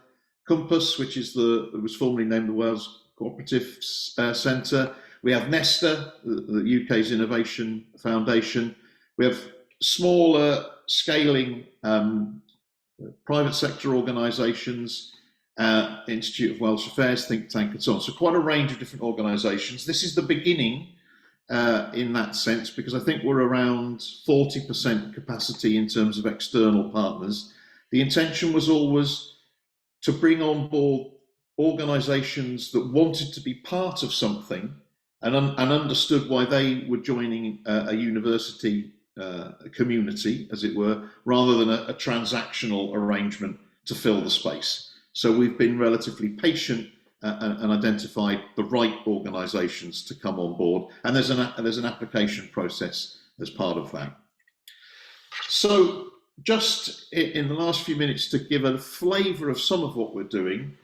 Compass, which is it was formerly named the Wales Cooperative Centre. We have Nesta, the UK's Innovation Foundation. We have smaller scaling private sector organisations, Institute of Welsh Affairs, think tank, and so on. So quite a range of different organisations. This is the beginning in that sense, because I think we're around 40% capacity in terms of external partners. The intention was always to bring on board organisations that wanted to be part of something and understood why they were joining a university community, as it were, rather than a transactional arrangement to fill the space. So we've been relatively patient and identified the right organisations to come on board, and there's an application process as part of that. So just in the last few minutes to give a flavour of some of what we're doing,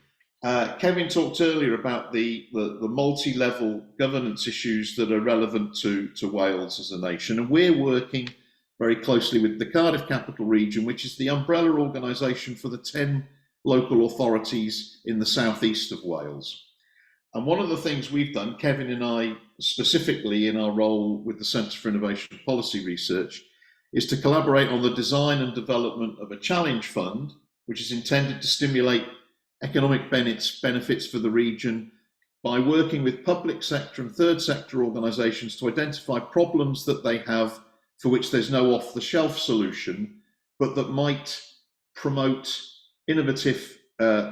Kevin talked earlier about the multi-level governance issues that are relevant to Wales as a nation, and we're working very closely with the Cardiff Capital Region, which is the umbrella organisation for the 10 local authorities in the southeast of Wales. And one of the things we've done, Kevin and I specifically in our role with the Centre for Innovation and Policy Research, is to collaborate on the design and development of a challenge fund, which is intended to stimulate economic benefits for the region by working with public sector and third sector organisations to identify problems that they have for which there's no off-the-shelf solution, but that might promote innovative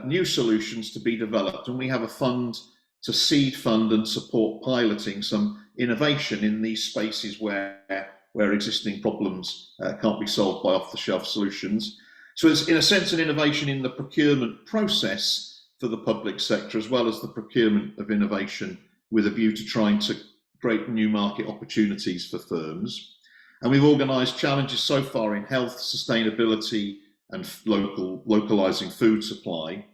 new solutions to be developed. And we have a fund to seed fund and support piloting some innovation in these spaces where existing problems can't be solved by off-the-shelf solutions. So it's in a sense an innovation in the procurement process for the public sector, as well as the procurement of innovation with a view to trying to create new market opportunities for firms. And we've organised challenges so far in health, sustainability and localising food supply,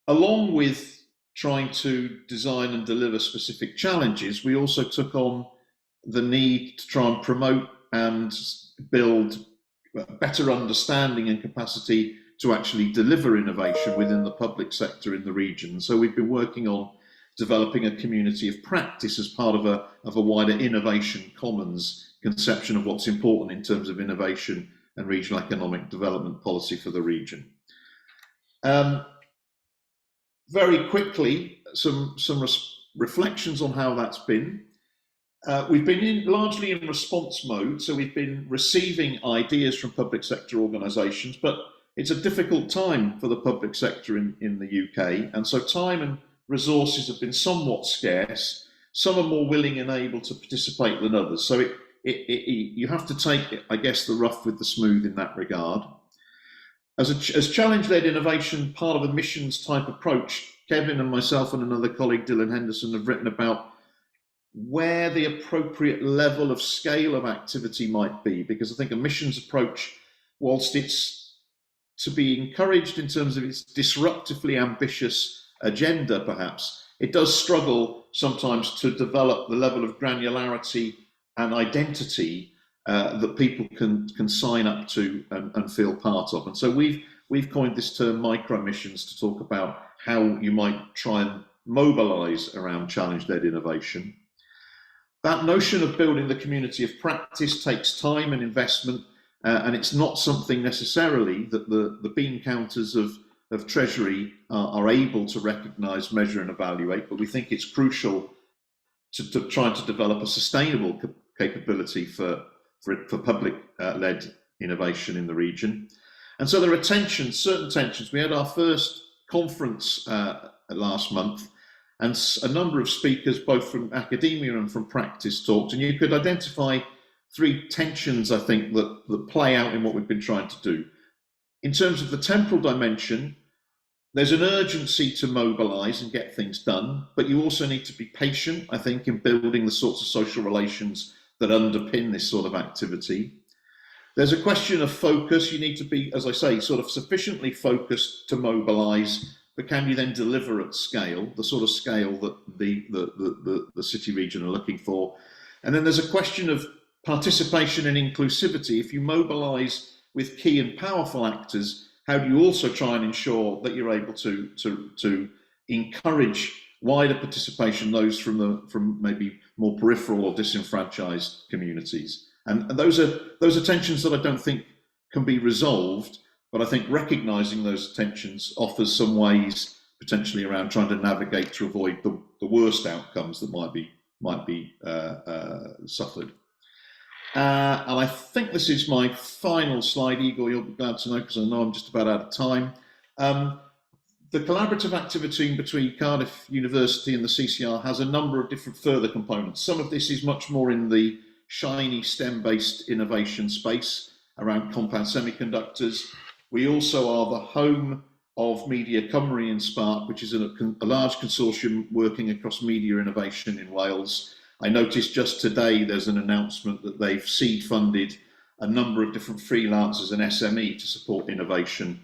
along with trying to design and deliver specific challenges. We also took on the need to try and promote and build better understanding and capacity to actually deliver innovation within the public sector in the region. So we've been working on developing a community of practice as part of a wider innovation commons conception of what's important in terms of innovation and regional economic development policy for the region. Very quickly, some reflections on how that's been. We've been largely in response mode, so we've been receiving ideas from public sector organisations, but it's a difficult time for the public sector in the UK, and so time and resources have been somewhat scarce. Some are more willing and able to participate than others, so you have to take, I guess, the rough with the smooth in that regard. As challenge-led innovation, part of a missions type approach, Kevin and myself and another colleague, Dylan Henderson, have written about where the appropriate level of scale of activity might be, because I think a missions approach, whilst it's to be encouraged in terms of its disruptively ambitious agenda, perhaps, it does struggle sometimes to develop the level of granularity and identity that people can sign up to and feel part of. And so we've coined this term micro missions to talk about how you might try and mobilise around challenge-led innovation. That notion of building the community of practice takes time and investment, and it's not something necessarily that the bean counters of Treasury are able to recognise, measure and evaluate, but we think it's crucial to try to develop a sustainable capability for public-led innovation in the region. And so there are tensions, certain tensions. We had our first conference last month, and a number of speakers, both from academia and from practice, talked, and you could identify three tensions, I think, that play out in what we've been trying to do. In terms of the temporal dimension, there's an urgency to mobilise and get things done, but you also need to be patient, I think, in building the sorts of social relations that underpin this sort of activity. There's a question of focus. You need to be, as I say, sort of sufficiently focused to mobilise, but can you then deliver at scale, the sort of scale that the city region are looking for? And then there's a question of participation and inclusivity. If you mobilise with key and powerful actors, how do you also try and ensure that you're able to encourage wider participation, those from maybe more peripheral or disenfranchised communities? And those are tensions that I don't think can be resolved, but I think recognising those tensions offers some ways potentially around trying to navigate to avoid the worst outcomes that might be suffered. And I think this is my final slide, Igor, you'll be glad to know, because I know I'm just about out of time. The collaborative activity between Cardiff University and the CCR has a number of different further components. Some of this is much more in the shiny STEM-based innovation space around compound semiconductors. We also are the home of Media Cymru in SPARK, which is a large consortium working across media innovation in Wales. I noticed just today there's an announcement that they've seed funded a number of different freelancers and SME to support innovation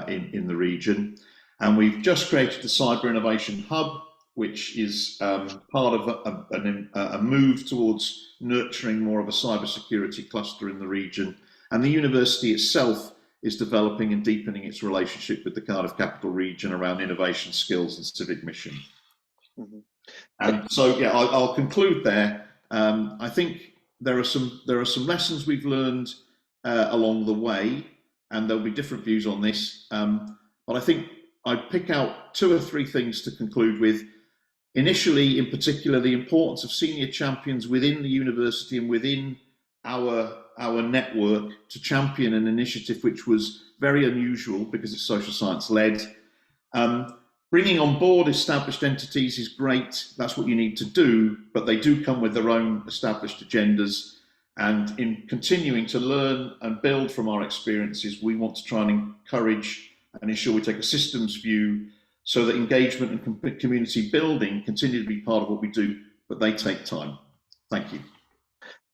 in the region. And we've just created the Cyber Innovation Hub, which is part of a move towards nurturing more of a cybersecurity cluster in the region. And the university itself is developing and deepening its relationship with the Cardiff Capital Region around innovation skills and civic mission. Mm-hmm. And so, yeah, I'll conclude there. I think there are some lessons we've learned along the way, and there'll be different views on this. But I think I'd pick out 2 or 3 things to conclude with. Initially, in particular, the importance of senior champions within the university and within our network to champion an initiative which was very unusual because it's social science led. Bringing on board established entities is great. That's what you need to do, but they do come with their own established agendas. And in continuing to learn and build from our experiences, we want to try and encourage and ensure we take a systems view so that engagement and community building continue to be part of what we do, but they take time. Thank you.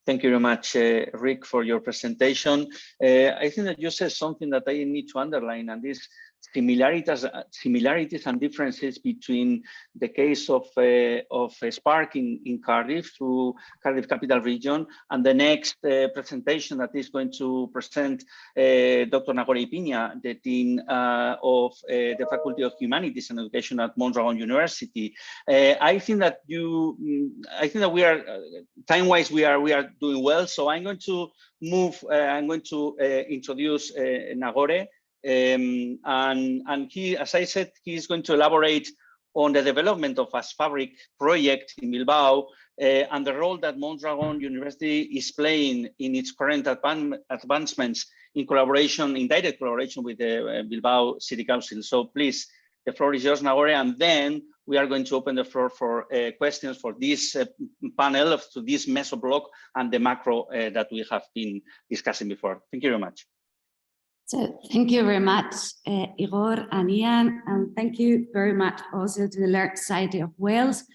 Thank you very much, Rick, for your presentation. I think that you said something that I need to underline, and this similarities and differences between the case of SPARK in Cardiff through Cardiff Capital Region and the next presentation that is going to present Dr. Nagore Pina, the Dean of the Faculty of Humanities and Education at Mondragon University. I think that we are time-wise we are doing well. So I'm going to move. I'm going to introduce Nagore. And he, as I said, he's going to elaborate on the development of AS FABRIK project in Bilbao and the role that Mondragon University is playing in its current advancements in direct collaboration with the Bilbao City Council. So please, the floor is yours, Nagore, and then we are going to open the floor for questions for this panel to this MESO block and the macro that we have been discussing before. Thank you very much. So thank you very much, Igor and Ian, and thank you very much also to the Learned Society of Wales.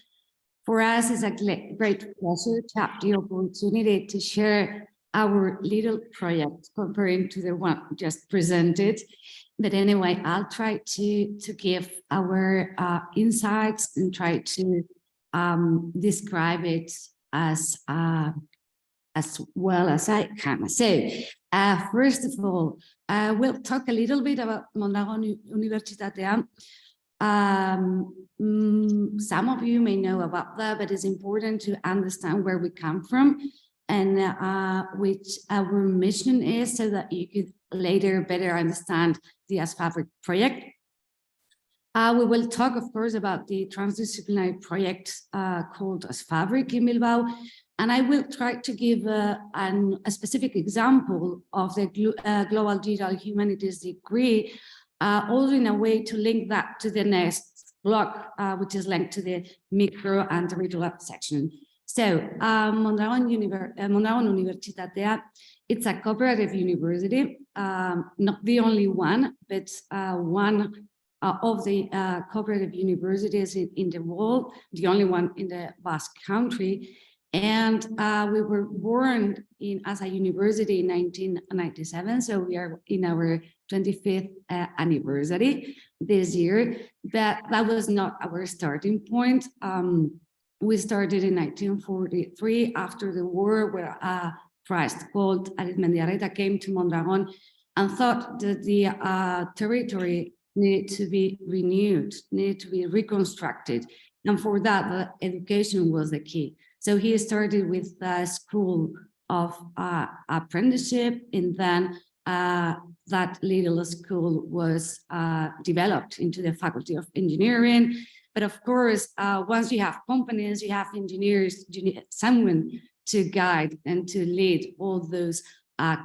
For us, it's a great pleasure to have the opportunity to share our little project comparing to the one just presented. But anyway, I'll try to give our insights and try to describe it as well as I can. So first of all, we'll talk a little bit about Mondragon Universitatea. Some of you may know about that, but it's important to understand where we come from and which our mission is, so that you could later better understand the AS FABRIK project. We will talk, of course, about the transdisciplinary project called AS FABRIK in Bilbao, and I will try to give a specific example of the Global Digital Humanities degree, also in a way to link that to the next block, which is linked to the micro and territorial section. So Mondragon Universitatea, it's a cooperative university, not the only one, but one of the cooperative universities in the world, the only one in the Basque Country. And we were born as a university in 1997, so we are in our 25th anniversary this year. But that was not our starting point. We started in 1943 after the war, where a priest called Arizmendiarreta came to Mondragon and thought that the territory needed to be renewed, needed to be reconstructed. And for that, the education was the key. So he started with the school of apprenticeship, and then that little school was developed into the Faculty of Engineering. But of course, once you have companies, you have engineers, you need someone to guide and to lead all those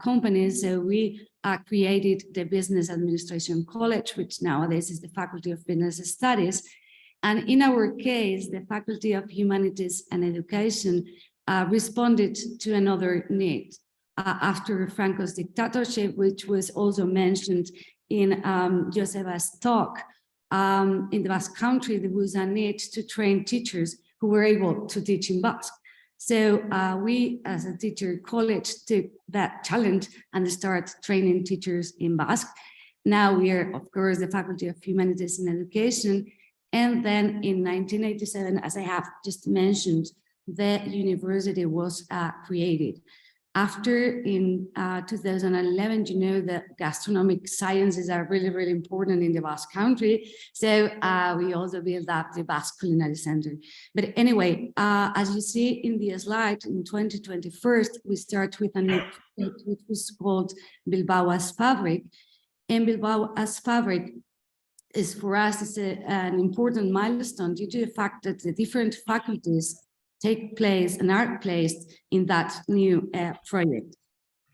companies. So we created the Business Administration College, which nowadays is the Faculty of Business Studies. And in our case, the Faculty of Humanities and Education responded to another need. After Franco's dictatorship, which was also mentioned in Joseba's talk, in the Basque Country, there was a need to train teachers who were able to teach in Basque. So we, as a teacher college, took that challenge and started training teachers in Basque. Now we are, of course, the Faculty of Humanities and Education. And then in 1987, as I have just mentioned, the university was created. After, in 2011, you know that gastronomic sciences are really, really important in the Basque Country. So we also built up the Basque Culinary Center. But anyway, as you see in the slide, in 2021, we start with a new project which was called Bilbao as FABRIK. And Bilbao as FABRIK is, for us, is an important milestone due to the fact that the different faculties take place and are placed in that new project.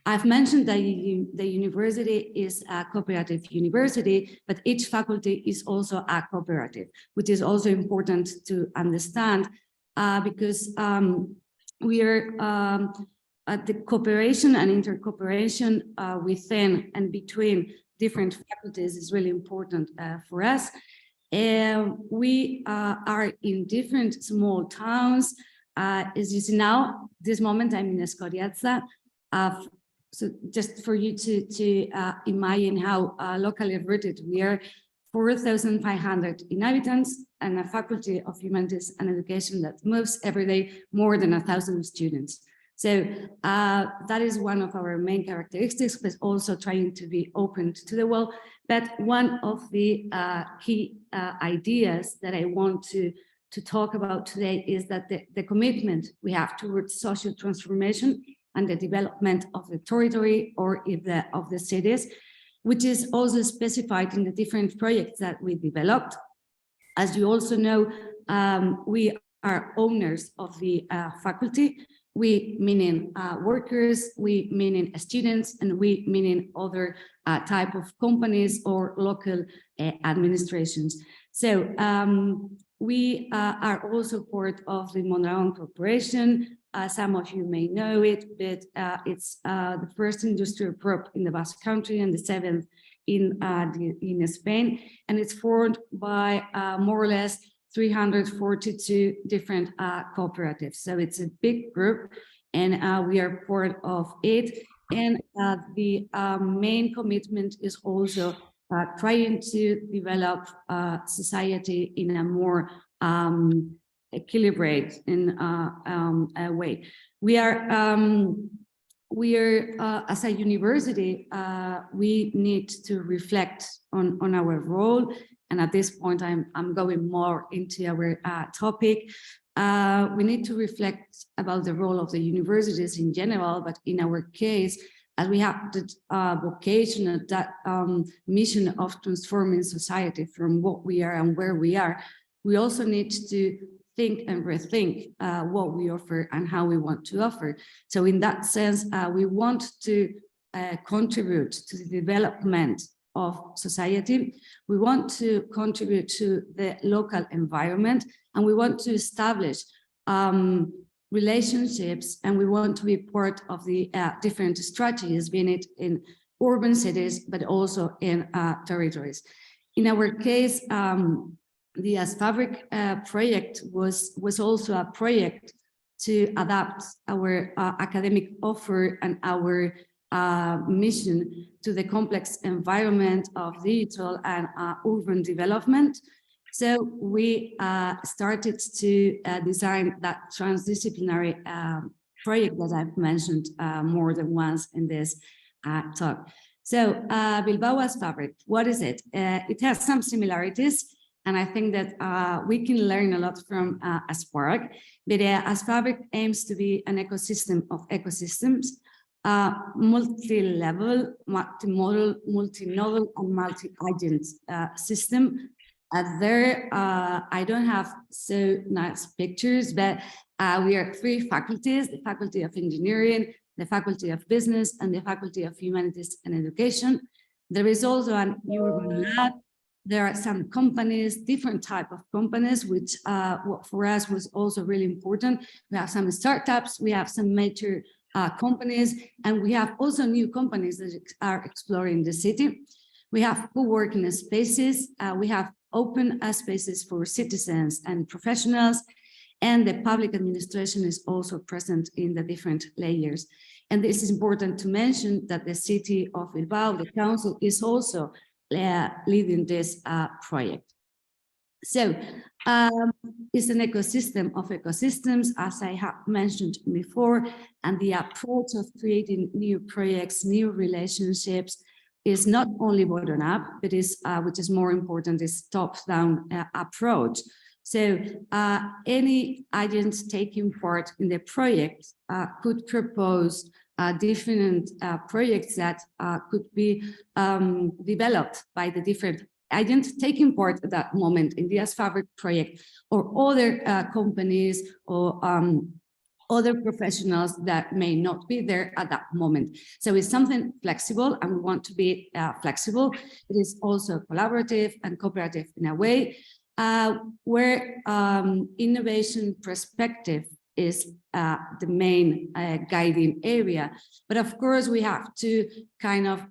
I've mentioned that the university is a cooperative university, but each faculty is also a cooperative, which is also important to understand because we are at the cooperation and intercooperation within and between different faculties is really important for us. We are in different small towns. As you see now, this moment I'm in Escoriaza. So just for you to imagine how locally rooted we are, 4,500 inhabitants and a Faculty of Humanities and Education that moves every day more than 1,000 students. So that is one of our main characteristics, but also trying to be open to the world. But one of the key ideas that I want to talk about today is that the commitment we have towards social transformation and the development of the territory or of the cities, which is also specified in the different projects that we developed. As you also know, we are owners of the faculty. We meaning workers, we meaning students, and we meaning other type of companies or local administrations. So we are also part of the Memorandum of Cooperation. Some of you may know it, but it's the first industrial probe in the Basque Country and the 7th in Spain. And it's formed by more or less 342 different cooperatives. So it's a big group and we are part of it. And the main commitment is also trying to develop society in a more equilibrated way. We are as a university, we need to reflect on our role. And at this point, I'm going more into our topic. We need to reflect about the role of the universities in general, but in our case, as we have the vocation of that mission of transforming society from what we are and where we are, we also need to think and rethink what we offer and how we want to offer. So in that sense, we want to contribute to the development of society. We want to contribute to the local environment, and we want to establish relationships, and we want to be part of the different strategies, being it in urban cities, but also in territories. In our case, the AS FABRIK project was also a project to adapt our academic offer and our mission to the complex environment of digital and urban development. So we started to design that transdisciplinary project that I've mentioned more than once in this talk. So Bilbao as FABRIK, what is it? It has some similarities, and I think that we can learn a lot from SPARK. But as FABRIK aims to be an ecosystem of ecosystems, multi-level, multi-model, multi-nodal, and multi-agent system. There, I don't have so nice pictures, but We are 3 faculties: the Faculty of Engineering, the Faculty of Business, and the Faculty of Humanities and Education. There is also an urban lab. There are some companies, different type of companies, which for us was also really important. We have some startups, we have some major companies, and we have also new companies that are exploring the city. We have co-working spaces, we have open spaces for citizens and professionals, and the public administration is also present in the different layers. And this is important to mention that the city of Bilbao, the council, is also leading this project. So it's an ecosystem of ecosystems, as I have mentioned before, and the approach of creating new projects, new relationships is not only bottom up, but is, which is more important, is top-down approach. So any agent taking part in the project could propose different projects that could be developed by the different agents taking part at that moment in the AS FABRIK project, or other companies or other professionals that may not be there at that moment. So it's something flexible, and we want to be flexible. It is also collaborative and cooperative in a way where innovation perspective is the main guiding area. But of course, we have to kind of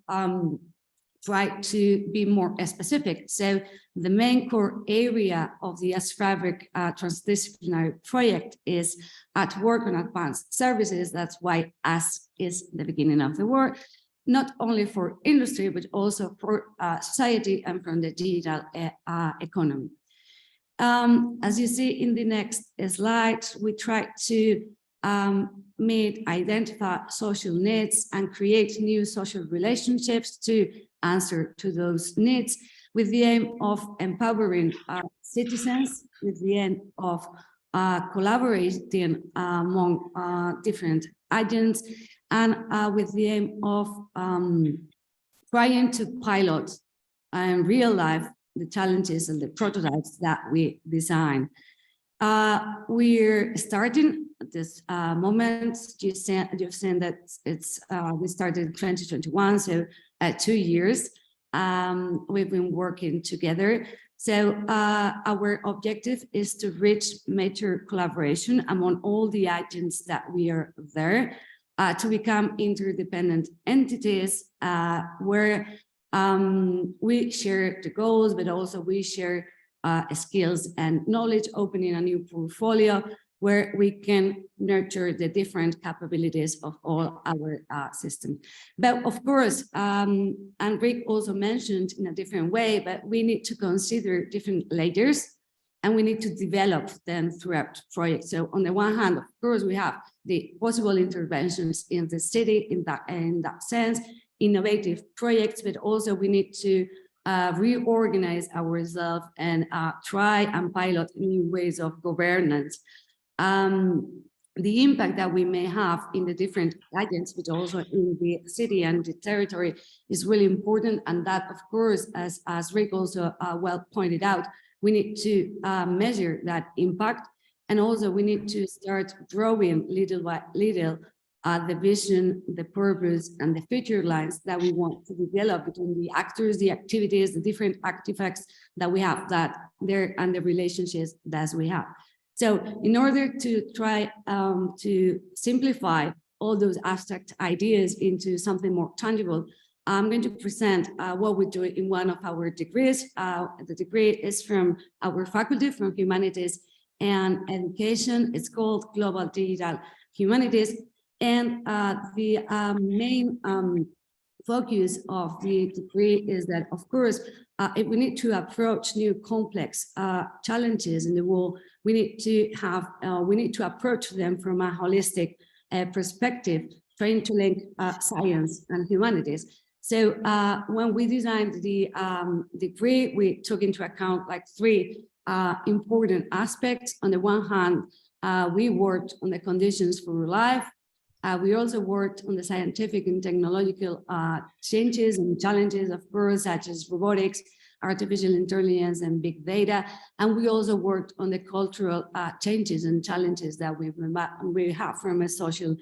try to be more specific. So the main core area of the AS FABRIK transdisciplinary project is at work on advanced services. That's why AS is the beginning of the word, not only for industry, but also for society and from the digital economy. As you see in the next slide, we try to identify social needs and create new social relationships to answer to those needs, with the aim of empowering citizens, with the aim of collaborating among different agents, and with the aim of trying to pilot in real life the challenges and the prototypes that we design. We're starting at this moment. You've seen that it's we started in 2021, so 2 years. We've been working together. So our objective is to reach major collaboration among all the agents that we are there, to become interdependent entities where we share the goals, but also we share skills and knowledge, opening a new portfolio where we can nurture the different capabilities of all our systems. But of course, and Rick also mentioned in a different way, but we need to consider different layers, and we need to develop them throughout projects. So on the one hand, of course, we have the possible interventions in the city in that sense, innovative projects, but also we need to reorganize ourselves and try and pilot new ways of governance. The impact that we may have in the different agents, but also in the city and the territory, is really important. And that, of course, as Rick also well pointed out, we need to measure that impact. And also we need to start drawing little by little the vision, the purpose, and the feature lines that we want to develop between the actors, the activities, the different artifacts that we have that there, and the relationships that we have. So in order to try to simplify all those abstract ideas into something more tangible, I'm going to present what we do in one of our degrees. The degree is from our faculty, from Humanities and Education. It's called Global Digital Humanities. And the main focus of the degree is that, of course, if we need to approach new complex challenges in the world, we need to approach them from a holistic perspective, trying to link science and humanities. So when we designed the degree, we took into account like 3 important aspects. On the one hand, we worked on the conditions for life. We also worked on the scientific and technological changes and challenges, of course, such as robotics, artificial intelligence and big data. And we also worked on the cultural changes and challenges that we have from a social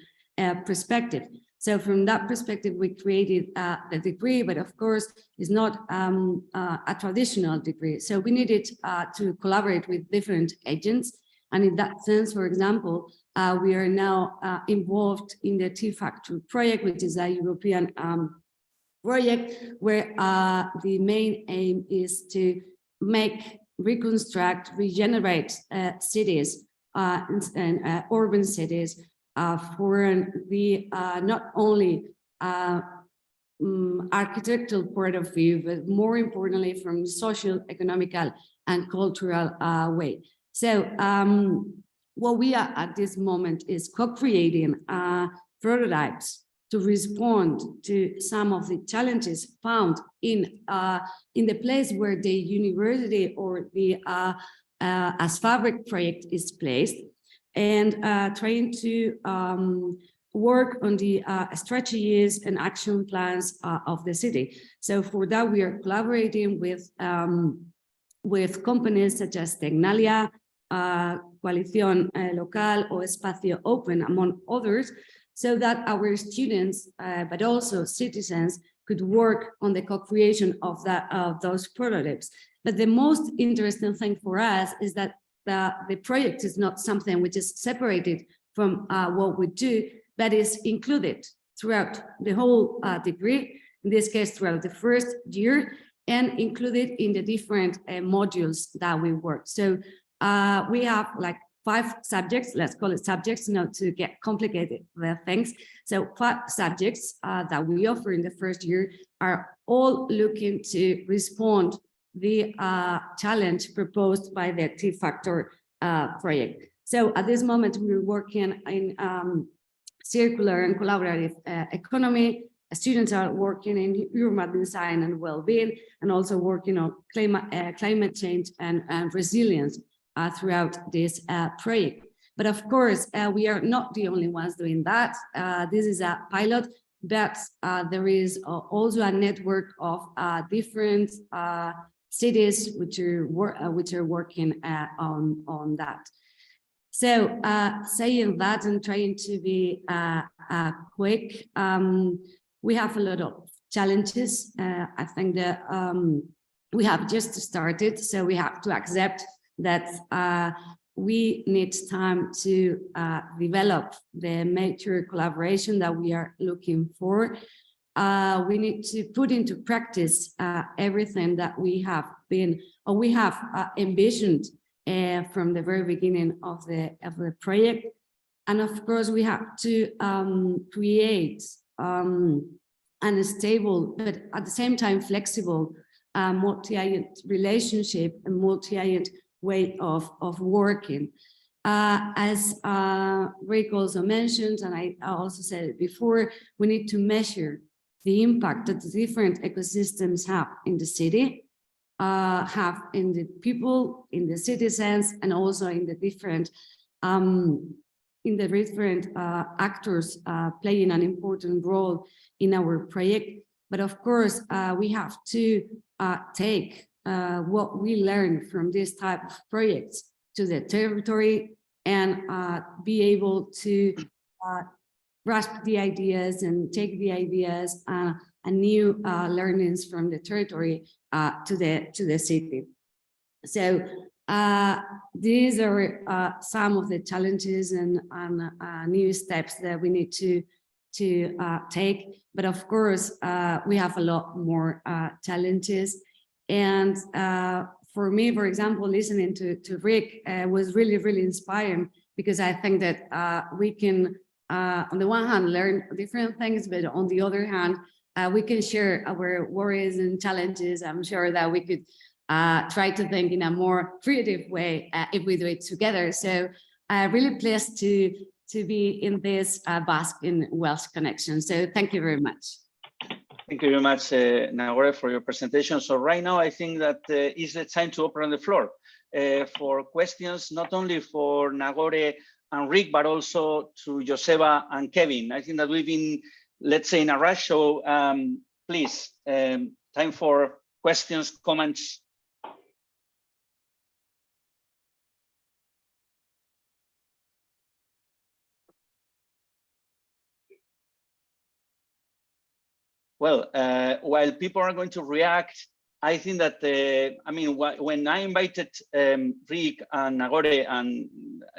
perspective. So from that perspective, we created the degree, but of course, it's not a traditional degree. So we needed to collaborate with different agents. And in that sense, for example, we are now involved in the T-Factor project, which is a European project where the main aim is to make, reconstruct, regenerate cities and urban cities for the not only architectural point of view, but more importantly from social, economical, and cultural way. So what we are at this moment is co-creating prototypes to respond to some of the challenges found in the place where the university or the AS FABRIK project is placed, and trying to work on the strategies and action plans of the city. So for that, we are collaborating with companies such as Tecnalia, Coalición Local, or Espacio Open, among others, so that our students, but also citizens, could work on the co-creation of those prototypes. But the most interesting thing for us is that the project is not something which is separated from what we do, but is included throughout the whole degree, in this case throughout the first year, and included in the different modules that we work. So we have like 5 subjects, let's call it subjects, not to get complicated the things. So 5 subjects that we offer in the first year are all looking to respond the challenge proposed by the T-Factor project. So at this moment, we're working in circular and collaborative economy. Students are working in urban design and well-being, and also working on climate change and resilience throughout this project. But of course, we are not the only ones doing that. This is a pilot, but there is also a network of different cities which are working on that. So saying that and trying to be quick, we have a lot of challenges. I think that we have just started, so we have to accept that we need time to develop the major collaboration that we are looking for. We need to put into practice everything that we have been, or we have envisioned from the very beginning of the project. And of course, we have to create a stable, but at the same time flexible, multi-agent relationship and multi-agent way of working. As Rick also mentioned, and I also said it before, we need to measure the impact that the different ecosystems have in the city, have in the people, in the citizens, and also in the different actors playing an important role in our project. But of course, we have to take what we learn from this type of projects to the territory and be able to grasp the ideas and take the ideas and new learnings from the territory to the city. So these are some of the challenges and new steps that we need to take. But of course, we have a lot more challenges. And for me, for example, listening to Rick was really, really inspiring, because I think that we can, on the one hand, learn different things, but on the other hand, we can share our worries and challenges. I'm sure that we could try to think in a more creative way if we do it together. So really pleased to be in this Basque and Welsh connection. So thank you very much. Thank you very much, Nagore, for your presentation. So right now, I think that is the time to open the floor for questions, not only for Nagore and Rick, but also to Joseba and Kevin. I think that we've been, let's say, in a rush. So please, time for questions, comments? Well, while people are going to react, I think that, I mean, when I invited Rick and Nagore and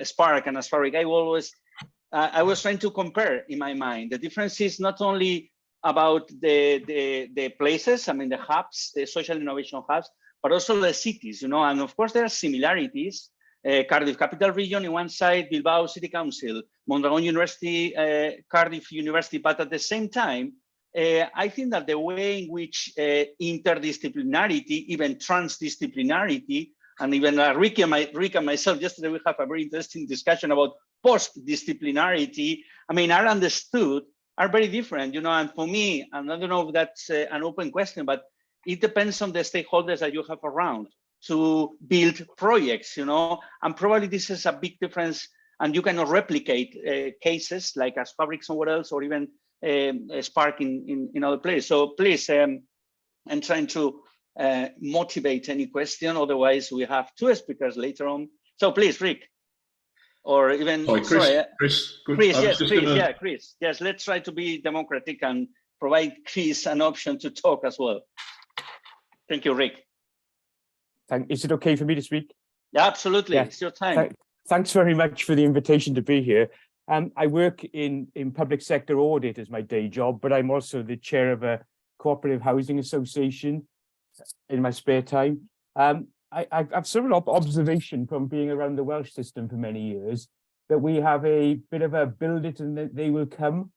SPARK and AS FABRIK, I was trying to compare in my mind. The difference is not only about the places, I mean, the hubs, the social innovation hubs, but also the cities, you know, and of course there are similarities. Cardiff Capital Region in one side, Bilbao City Council, Mondragon University, Cardiff University, but at the same time, I think that the way in which interdisciplinarity, even transdisciplinarity, and even Rick and myself, yesterday we have a very interesting discussion about post-disciplinarity, I mean, are understood, are very different, you know, and for me, and I don't know if that's an open question, but it depends on the stakeholders that you have around to build projects, you know, and probably this is a big difference, and you cannot replicate cases like AS FABRIK somewhere else, or even SPARK in other places. So please, I'm trying to motivate any question. Otherwise, we have two speakers later on. So please, Rick, or even Chris. Chris. Yes, let's try to be democratic and provide Chris an option to talk as well. Thank you, Rick. Is it okay for me to speak? Yeah, absolutely. Yeah. It's your time. Thanks very much for the invitation to be here. I work in public sector audit as my day job, but I'm also the chair of a cooperative housing association in my spare time. I've sort of observation from being around the Welsh system for many years that we have a bit of a build it and they will come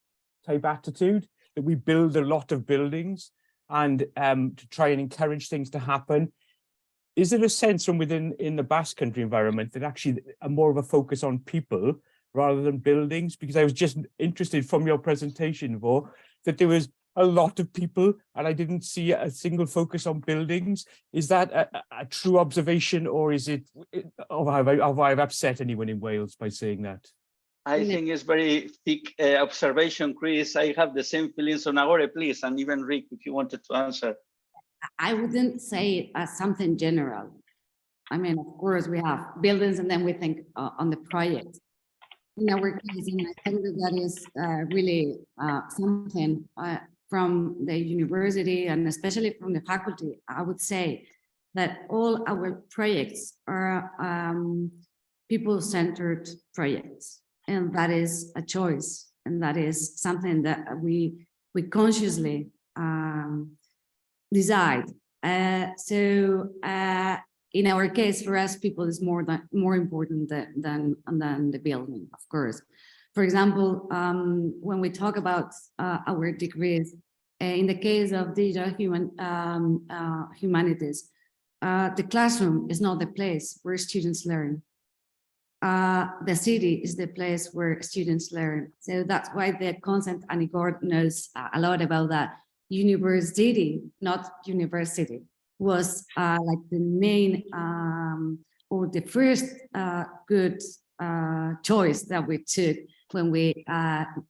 type attitude, that we build a lot of buildings and to try and encourage things to happen. Is there a sense from within in the Basque Country environment that actually more of a focus on people rather than buildings? Because I was just interested from your presentation, Vo, that there was a lot of people and I didn't see a single focus on buildings. Is that a true observation, or is it, have I upset anyone in Wales by saying that? I think it's very thick observation, Chris. I have the same feelings on Nagore, please, and even Rick, if you wanted to answer. I wouldn't say it as something general. I mean, of course, we have buildings and then we think on the project. In our case, and I think that is really something from the university and especially from the faculty. I would say that all our projects are people-centered projects, and that is a choice, and that is something that we consciously decide. So in our case, for us, people is more important than the building, of course. For example, when we talk about our degrees, in the case of digital humanities, the classroom is not the place where students learn. The city is the place where students learn. So that's why the concept, and Igor knows a lot about that. University, not university, was like the main or the first good choice that we took when we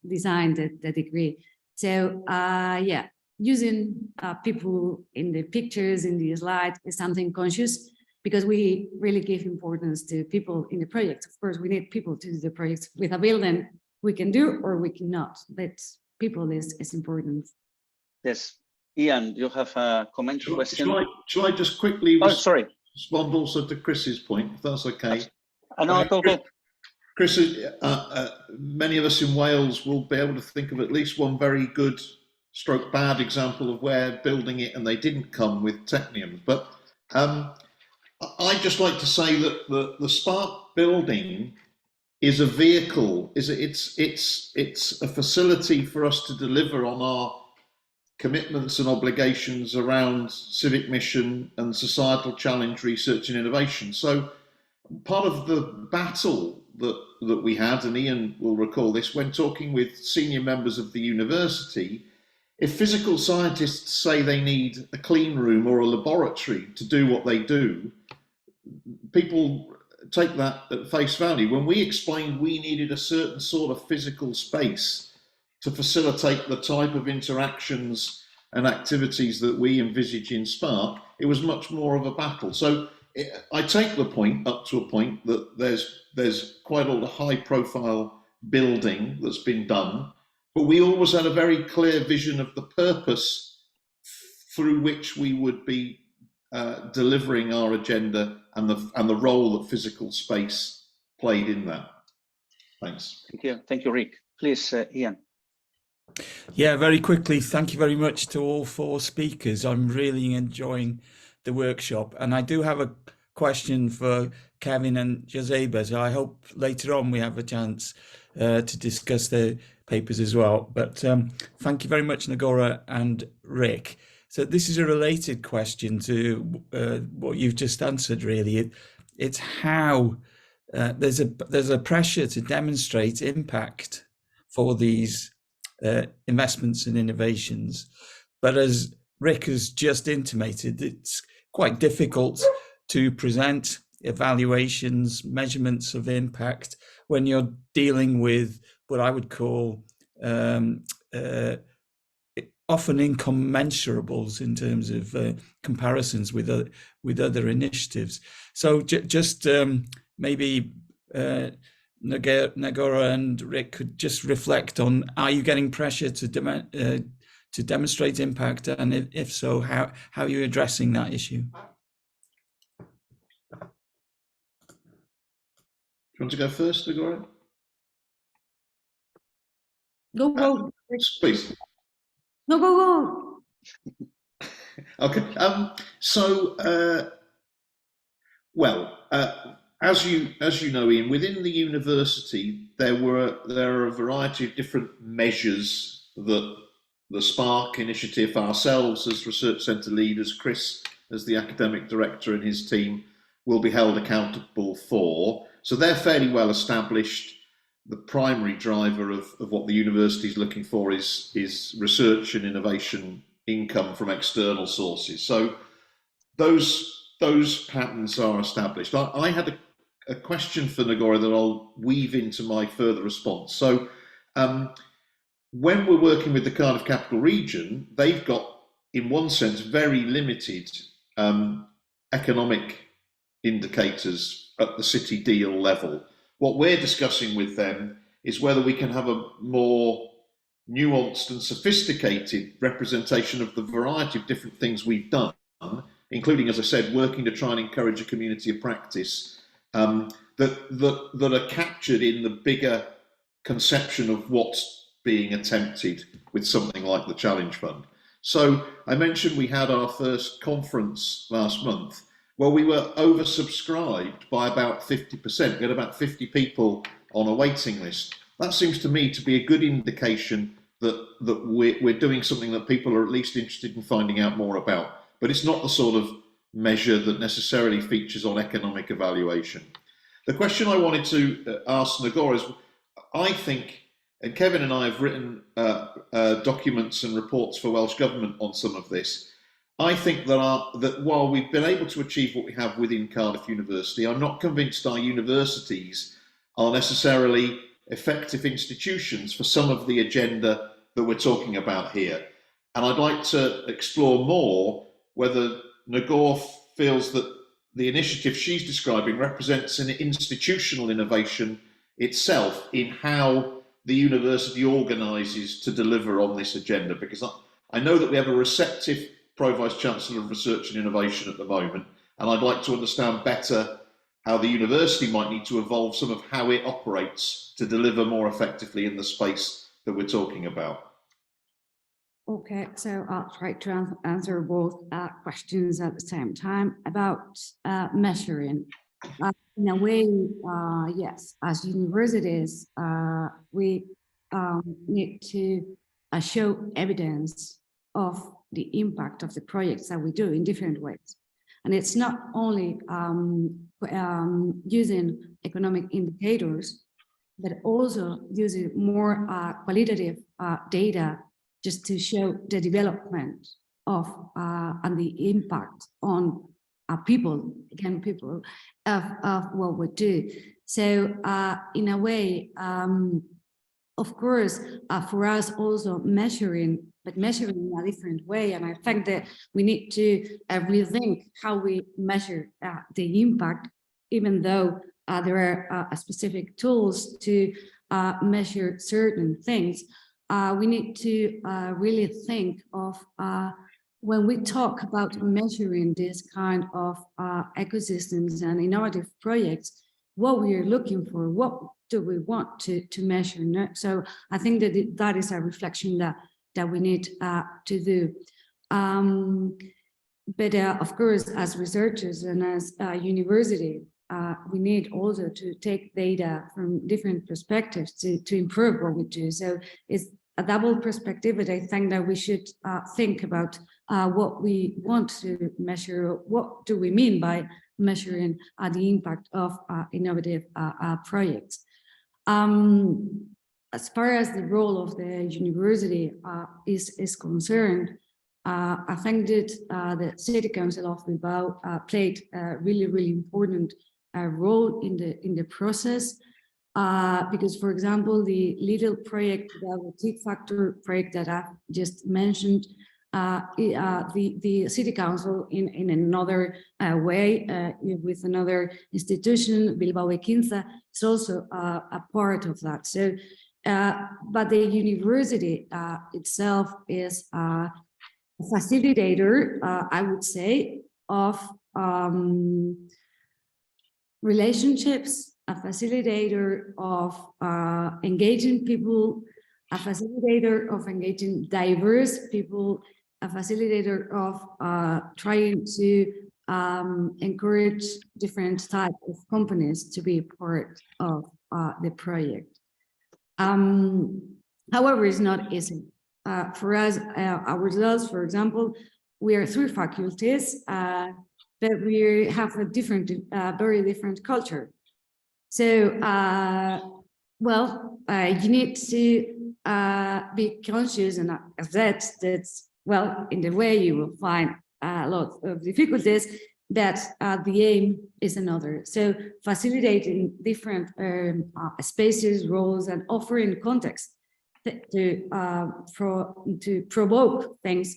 designed the degree. So yeah, using people in the pictures, in the slide is something conscious, because we really give importance to people in the project. Of course, we need people to do the projects. With a building, we can do or we cannot, but people is important. Yes, Ian, you have a comment, question? Shall I just quickly respond also to Chris's point, if that's okay? Chris, many of us in Wales will be able to think of at least one very good stroke bad example of where building it and they didn't come with techniums. But I'd just like to say that the SPARK building is a vehicle, it's a facility for us to deliver on our commitments and obligations around civic mission and societal challenge, research and innovation. So part of the battle that we had, and Ian will recall this, when talking with senior members of the university, if physical scientists say they need a clean room or a laboratory to do what they do, people take that at face value. When we explained we needed a certain sort of physical space to facilitate the type of interactions and activities that we envisage in SPARK, it was much more of a battle. So I take the point up to a point that there's quite a lot of high profile building that's been done, but we always had a very clear vision of the purpose through which we would be delivering our agenda and the role that physical space played in that. Thanks. Thank you, Rick. Please, Ian. Yeah, very quickly, thank you very much to all four speakers. I'm really enjoying the workshop, and I do have a question for Kevin and Joseba, so I hope later on we have a chance to discuss the papers as well. But thank you very much, Nagora and Rick. So this is a related question to what you've just answered, really. It's how there's a pressure to demonstrate impact for these investments and innovations. But as Rick has just intimated, it's quite difficult to present evaluations, measurements of impact when you're dealing with what I would call often incommensurables in terms of comparisons with other initiatives. So just maybe Nagora and Rick could just reflect on: are you getting pressure to demonstrate impact, and if so, how are you addressing that issue? Do you want to go first, Nagora? Go. Please. No, go. Okay. As you know, Ian, within the university, there are a variety of different measures that the SPARK initiative, ourselves as research centre leaders, Chris as the academic director and his team, will be held accountable for. So they're fairly well established. The primary driver of what the university is looking for is research and innovation income from external sources. So those patterns are established. I had a question for Nagora that I'll weave into my further response. So when we're working with the Cardiff Capital Region, they've got, in one sense, very limited economic indicators at the city deal level. What we're discussing with them is whether we can have a more nuanced and sophisticated representation of the variety of different things we've done, including, as I said, working to try and encourage a community of practice that are captured in the bigger conception of what's being attempted with something like the Challenge Fund. So I mentioned we had our first conference last month. Well, we were oversubscribed by about 50%. We had about 50 people on a waiting list. That seems to me to be a good indication that we're doing something that people are at least interested in finding out more about. But it's not the sort of measure that necessarily features on economic evaluation. The question I wanted to ask Nagora is, I think, and Kevin and I have written documents and reports for Welsh Government on some of this. I think that while we've been able to achieve what we have within Cardiff University, I'm not convinced our universities are necessarily effective institutions for some of the agenda that we're talking about here. And I'd like to explore more whether Nagore feels that the initiative she's describing represents an institutional innovation itself in how the university organises to deliver on this agenda, because I know that we have a receptive Pro-Vice Chancellor of Research and Innovation at the moment, and I'd like to understand better how the university might need to evolve some of how it operates to deliver more effectively in the space that we're talking about. Okay, so I'll try to answer both questions at the same time about measuring. In a way, yes, as universities, we need to show evidence of the impact of the projects that we do in different ways. And it's not only using economic indicators, but also using more qualitative data just to show the development of and the impact on people, again, people of what we do. So in a way, of course, for us also measuring but measuring in a different way. And I think that we need to rethink how we measure the impact, even though there are specific tools to measure certain things. We need to really think of when we talk about measuring this kind of ecosystems and innovative projects, what we are looking for, what do we want to measure. So I think that that is a reflection that we need to do. But of course, as researchers and as a university, we need also to take data from different perspectives to improve what we do. So it's a double perspective, but I think that we should think about what we want to measure. What do we mean by measuring the impact of innovative projects? As far as the role of the university is concerned, I think that the City Council of Bilbao played a really important role in the process. Because, for example, the little project, the Tea Factor project that I've just mentioned, the City Council in another way, with another institution, Bilbao Equinza, is also a part of that. So, but the university itself is a facilitator, I would say, of relationships, a facilitator of engaging people, a facilitator of engaging diverse people, a facilitator of trying to encourage different types of companies to be part of the project. However, it's not easy. For us, ourselves, for example, we are 3 faculties, but we have a different, very different culture. So, well, you need to be conscious, and that's, well, in the way you will find a lot of difficulties, that the aim is another. So facilitating different spaces, roles, and offering context to provoke things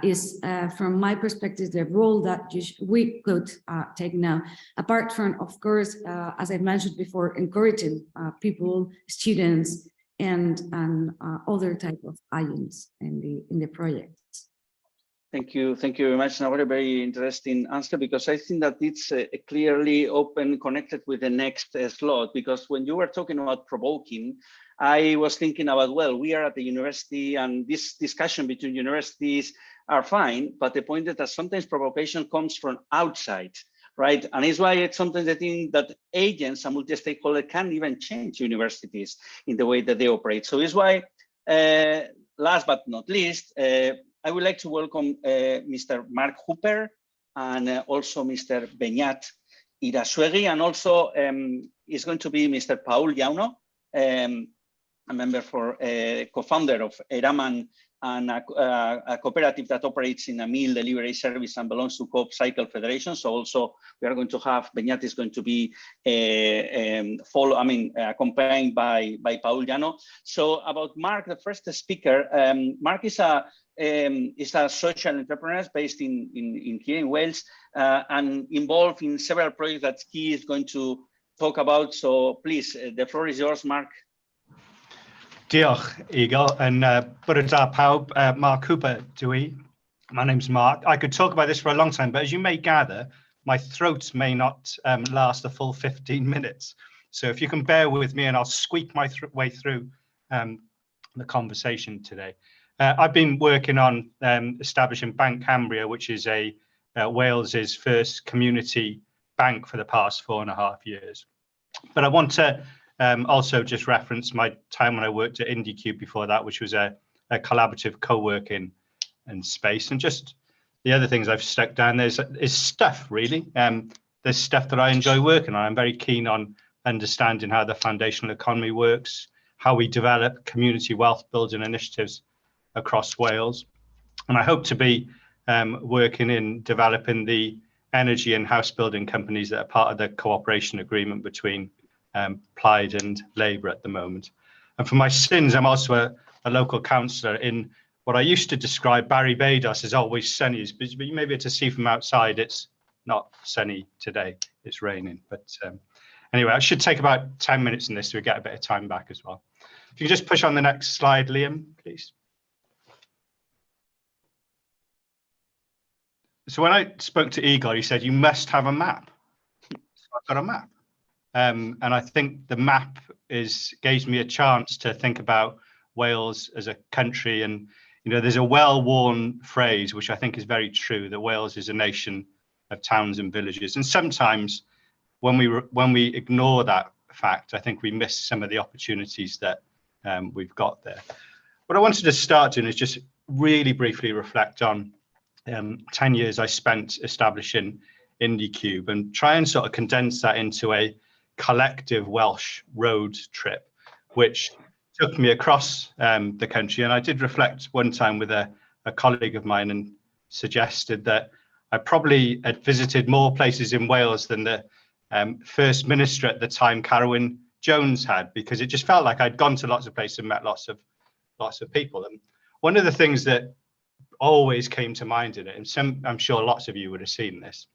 is, from my perspective, the role that we could take now. Apart from, of course, as I mentioned before, encouraging people, students, and other type of agents in the project. Thank you very much. Now, a very interesting answer, because I think that it's clearly open, connected with the next slot. Because when you were talking about provoking, I was thinking about, well, we are at the university, and this discussion between universities are fine, but the point is that sometimes provocation comes from outside, right? And it's why it's sometimes I think that agents and multi-stakeholder can even change universities in the way that they operate. So it's why, last but not least, I would like to welcome Mr. Mark Hooper and also Mr. Beñat Irasuegui, and also is going to be Mr. Paul Llauno, a member co-founder of Eraman, and a cooperative that operates in a meal delivery service and belongs to Coop Cycle Federation. So also we are going to have, Beñat is going to be accompanied by Paul Llano. So about Mark, the first speaker, Mark is a social entrepreneur based here in Wales, and involved in several projects that he is going to talk about. So please, the floor is yours, Mark. Diolch, Igor, and bore da pawb, Mark Hooper dwi. My name's Mark. I could talk about this for a long time, but as you may gather, my throat may not last the full 15 minutes. So if you can bear with me, and I'll squeak my way through the conversation today. I've been working on establishing Bank Cambria, which is Wales's first community bank, for the past 4.5 years. But I want to also just reference my time when I worked at IndieCube before that, which was a collaborative co-working and space. And just the other things I've stuck down there is stuff, really. There's stuff that I enjoy working on. I'm very keen on understanding how the foundational economy works, how we develop community wealth building initiatives across Wales. And I hope to be working in developing the energy and house building companies that are part of the cooperation agreement between Plaid and Labour at the moment. And for my sins, I'm also a local councillor in what I used to describe Barry Bados as always sunny, but you may be able to see from outside it's not sunny today, it's raining. But anyway, I should take about 10 minutes in this so we get a bit of time back as well. If you can just push on the next slide, Liam, please. So when I spoke to Igor, he said, you must have a map. So I've got a map. And I think the map gives me a chance to think about Wales as a country. And, you know, there's a well-worn phrase, which I think is very true, that Wales is a nation of towns and villages. And sometimes when we ignore that fact, I think we miss some of the opportunities that we've got there. What I wanted to start doing is just really briefly reflect on 10 years I spent establishing IndieCube and try and sort of condense that into a collective Welsh road trip, which took me across the country. And I did reflect one time with a colleague of mine and suggested that I probably had visited more places in Wales than the First Minister at the time, Carwyn Jones, had, because it just felt like I'd gone to lots of places and met lots of people. And one of the things that always came to mind in it, and I'm sure lots of you would have seen this,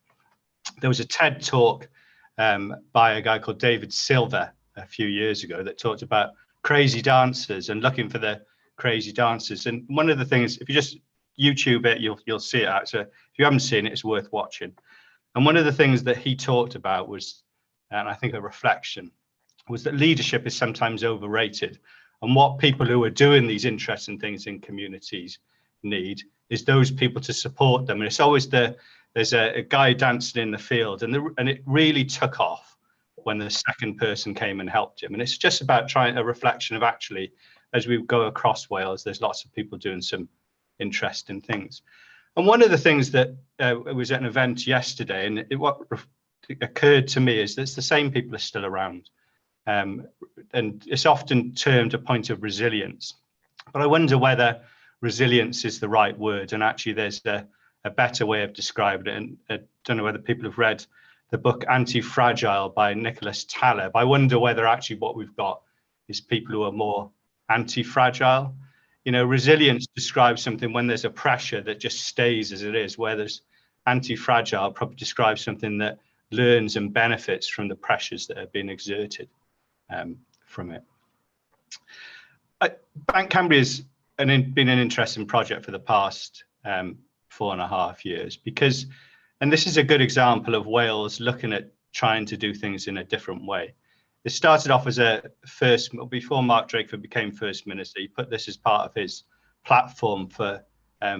there was a TED talk by a guy called David Silver a few years ago that talked about crazy dancers and looking for the crazy dancers. And one of the things, if you just YouTube it, you'll see it out. So if you haven't seen it, it's worth watching. And one of the things that he talked about was, and I think a reflection, was that leadership is sometimes overrated. And what people who are doing these interesting things in communities need is those people to support them. And it's always there's a guy dancing in the field, and it really took off when the second person came and helped him. And it's just about trying a reflection of, actually, as we go across Wales, there's lots of people doing some interesting things. And one of the things that was at an event yesterday, and what occurred to me, is that it's the same people are still around. And it's often termed a point of resilience. But I wonder whether resilience is the right word, and actually there's a better way of describing it. And I don't know whether people have read the book Anti-Fragile by Nicholas Taleb. I wonder whether actually what we've got is people who are more anti-fragile. You know, resilience describes something when there's a pressure that just stays as it is, where there's anti-fragile probably describes something that learns and benefits from the pressures that have been exerted from it. Bank Cambria has been an interesting project for the past 4.5 years, because, and this is a good example of Wales looking at trying to do things in a different way. It started off as before Mark Drakeford became First Minister, he put this as part of his platform for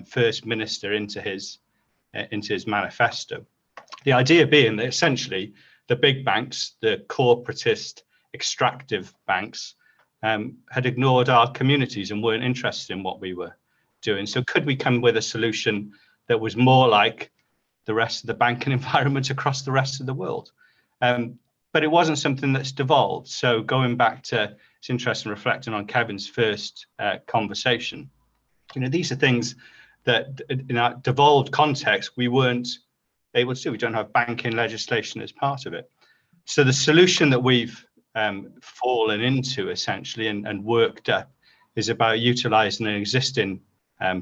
First Minister into his manifesto. The idea being that essentially the big banks, the corporatist, extractive banks, had ignored our communities and weren't interested in what we were doing. So could we come with a solution that was more like the rest of the banking environment across the rest of the world? But it wasn't something that's devolved. So going back to, it's interesting reflecting on Kevin's first conversation, you know, these are things that in our devolved context, we weren't able to do. We don't have banking legislation as part of it. So the solution that we've fallen into essentially and worked up is about utilising an existing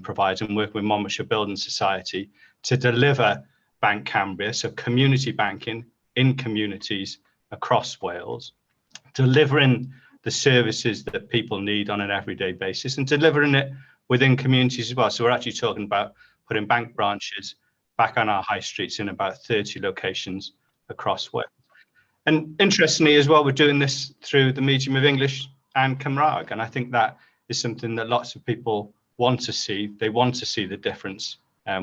provider and working with Monmouthshire Building Society to deliver Bank Cambria, so community banking in communities across Wales, delivering the services that people need on an everyday basis and delivering it within communities as well. So we're actually talking about putting bank branches back on our high streets in about 30 locations across Wales. And interestingly as well, we're doing this through the medium of English and Cymraeg. And I think that is something that lots of people want to see. They want to see the difference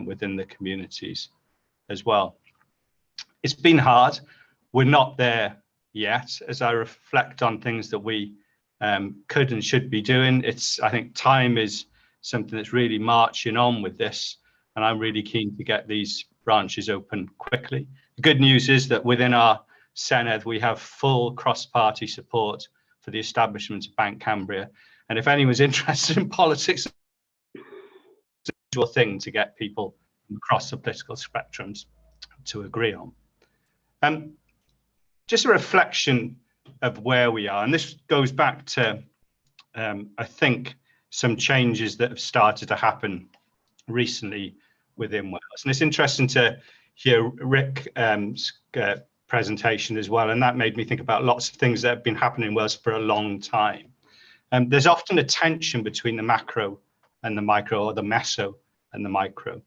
within the communities as well. It's been hard. We're not there yet. As I reflect on things that we could and should be doing, I think time is something that's really marching on with this. And I'm really keen to get these branches open quickly. The good news is that within our Senedd, we have full cross-party support for the establishment of Bank Cambria. And if anyone's interested in politics, it's a usual thing to get people across the political spectrums to agree on. Just a reflection of where we are, and this goes back to, I think, some changes that have started to happen recently within Wales. And it's interesting to hear Rick's presentation as well, and that made me think about lots of things that have been happening in Wales for a long time. There's often a tension between the macro and the micro, or the meso and the micro.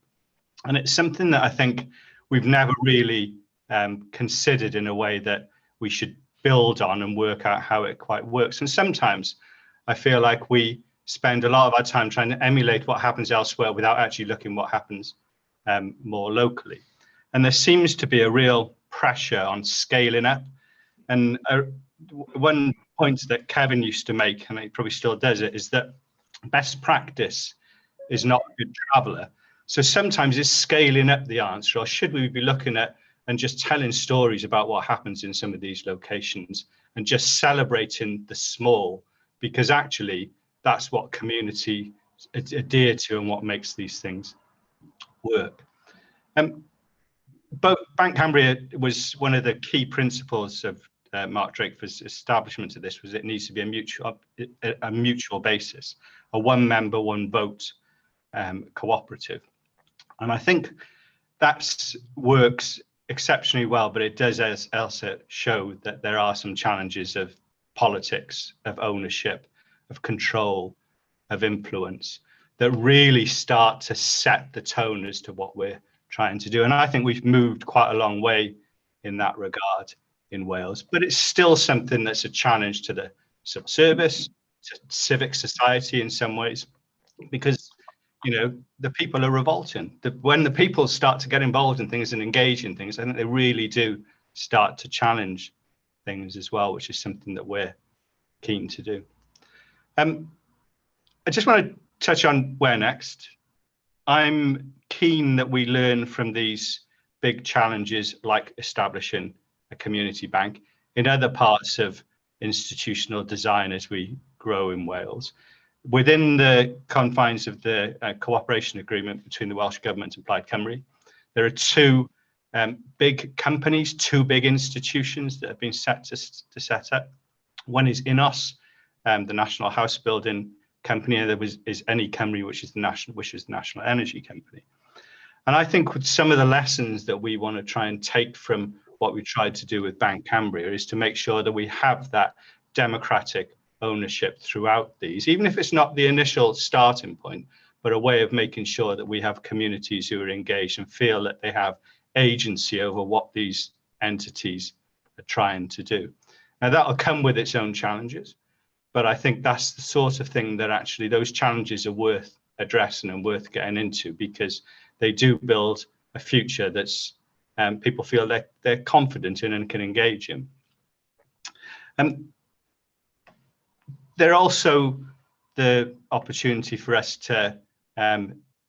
And it's something that I think we've never really considered in a way that we should build on and work out how it quite works. And sometimes I feel like we spend a lot of our time trying to emulate what happens elsewhere without actually looking what happens more locally. And there seems to be a real pressure on scaling up. And one point that Kevin used to make, and he probably still does it, is that best practice is not a good traveller. So sometimes it's scaling up the answer, or should we be looking at and just telling stories about what happens in some of these locations and just celebrating the small, because actually that's what community adhere to and what makes these things work. But Bank Cambria was one of the key principles of Mark Drakeford's establishment of this, was it needs to be a mutual basis, a one member, one vote cooperative. And I think that works exceptionally well, but it does also show that there are some challenges of politics, of ownership, of control, of influence that really start to set the tone as to what we're trying to do. And I think we've moved quite a long way in that regard in Wales, but it's still something that's a challenge to the civil service, to civic society in some ways, because the people are revolting. When the people start to get involved in things and engage in things, I think they really do start to challenge things as well, which is something that we're keen to do. I just want to touch on where next. I'm keen that we learn from these big challenges, like establishing a community bank, in other parts of institutional design as we grow in Wales. Within the confines of the cooperation agreement between the Welsh Government and Plaid Cymru, there are two big companies, two big institutions that have been set to set up. One is INOS, the National House Building Company, and there is Eni Cymru, which is the National Energy Company. And I think with some of the lessons that we want to try and take from what we tried to do with Bank Cambria is to make sure that we have that democratic ownership throughout these, even if it's not the initial starting point, but a way of making sure that we have communities who are engaged and feel that they have agency over what these entities are trying to do. Now that'll come with its own challenges, but I think that's the sort of thing that actually those challenges are worth addressing and worth getting into, because they do build a future that's people feel that they're confident in and can engage in. There are also the opportunity for us to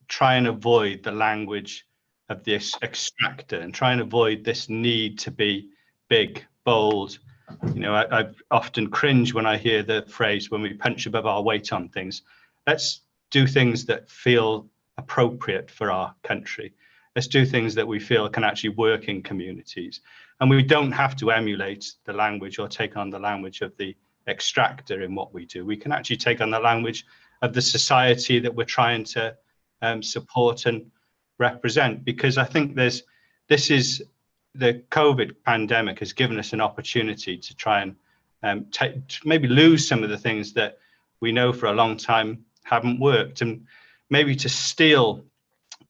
try and avoid the language of this extractor and try and avoid this need to be big, bold. I often cringe when I hear the phrase, when we punch above our weight on things. Let's do things that feel appropriate for our country. Let's do things that we feel can actually work in communities. And we don't have to emulate the language or take on the language of the extractor in what we do. We can actually take on the language of the society that we're trying to support and represent, because I think the COVID pandemic has given us an opportunity to try and maybe lose some of the things that we know for a long time haven't worked, and maybe to steal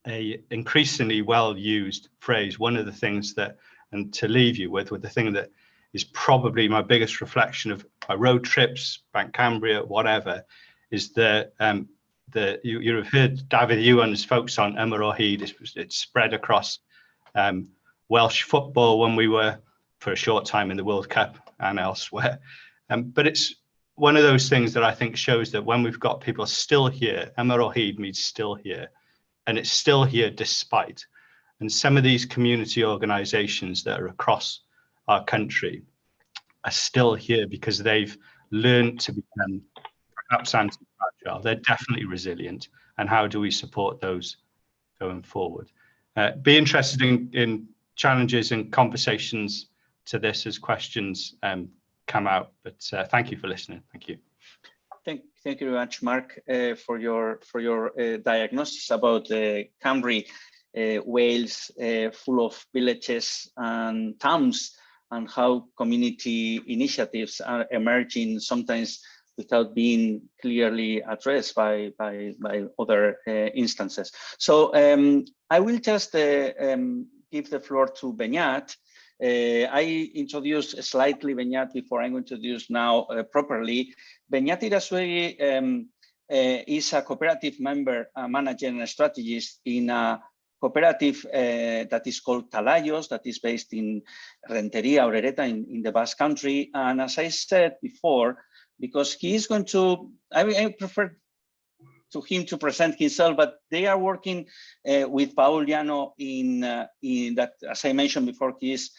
a increasingly well-used phrase. One of the things that, and to leave you with the thing that is probably my biggest reflection of my road trips, Bank Cambria, whatever, is you have heard David Ewan's folks on Ymyr it's spread across Welsh football when we were for a short time in the World Cup and elsewhere. But it's one of those things that I think shows that when we've got people still here, Ymyr means still here, and it's still here despite. And some of these community organizations that are across our country are still here because they've learned to become perhaps anti-fragile. They're definitely resilient. And how do we support those going forward? Be interested in challenges and conversations to this as questions come out. But thank you for listening. Thank you. Thank you very much, Mark, for your diagnosis about Cymru, Wales, full of villages and towns, and how community initiatives are emerging sometimes without being clearly addressed by other instances. So I will just give the floor to Beñat. I introduced slightly Beñat before I'm going to introduce now properly. Beñat Irasuegui is a cooperative member, manager and strategist in a cooperative that is called Talayos, that is based in Renteria, Orereta, in the Basque Country. And as I said before, because he is going to, I prefer to him to present himself, but they are working with Paul Llano in that, as I mentioned before, he's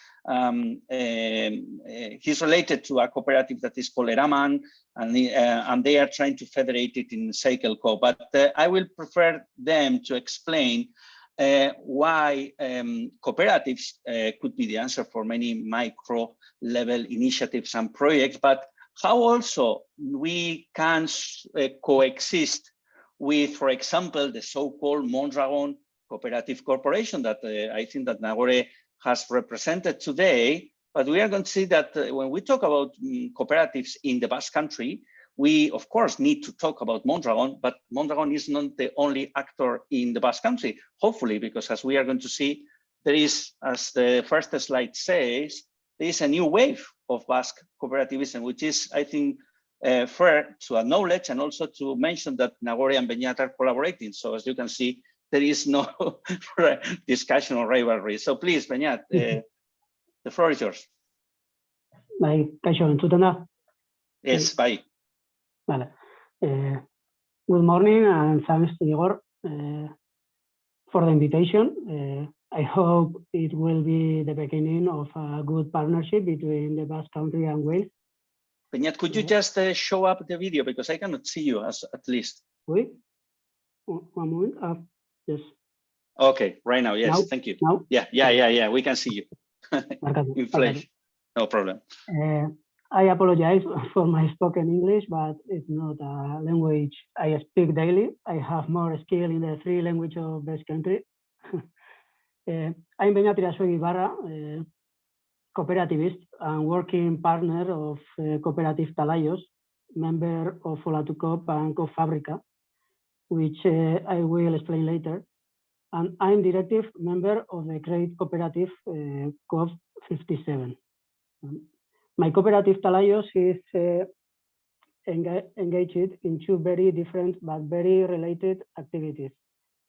related to a cooperative that is called Eraman, and they are trying to federate it in Cycleco. But I will prefer them to explain why cooperatives could be the answer for many micro level initiatives and projects, but how also we can coexist with, for example, the so-called Mondragon Cooperative Corporation that I think that Nagore has represented today. But we are going to see that when we talk about cooperatives in the Basque Country, we, of course, need to talk about Mondragon, but Mondragon is not the only actor in the Basque Country, hopefully, because as we are going to see, there is, as the first slide says, there is a new wave of Basque cooperativism, which is, I think, fair to acknowledge, and also to mention that Nagore and Beñat are collaborating. So as you can see, there is no discussion or rivalry. So please, Beñat, the floor is yours. Bai, kaixo, entzuten da? Yes, bye. Vale. Good morning, and thanks to Igor for the invitation. I hope it will be the beginning of a good partnership between the Basque Country and Wales. Beñat, could you just show up the video, because I cannot see you at least. Wait, one moment. Yes. Okay, right now, yes, now, thank you. Now? Yeah, we can see you. In flash, no problem. I apologize for my spoken English, but it's not a language I speak daily. I have more skill in the three languages of Basque Country. I'm Beñat Irasuegui Barra, cooperativist and working partner of Cooperative Talayos, member of Olatucop and Fabrika, which I will explain later. And I'm directive member of the great cooperative COP 57. My cooperative Talayos is engaged in two very different but very related activities.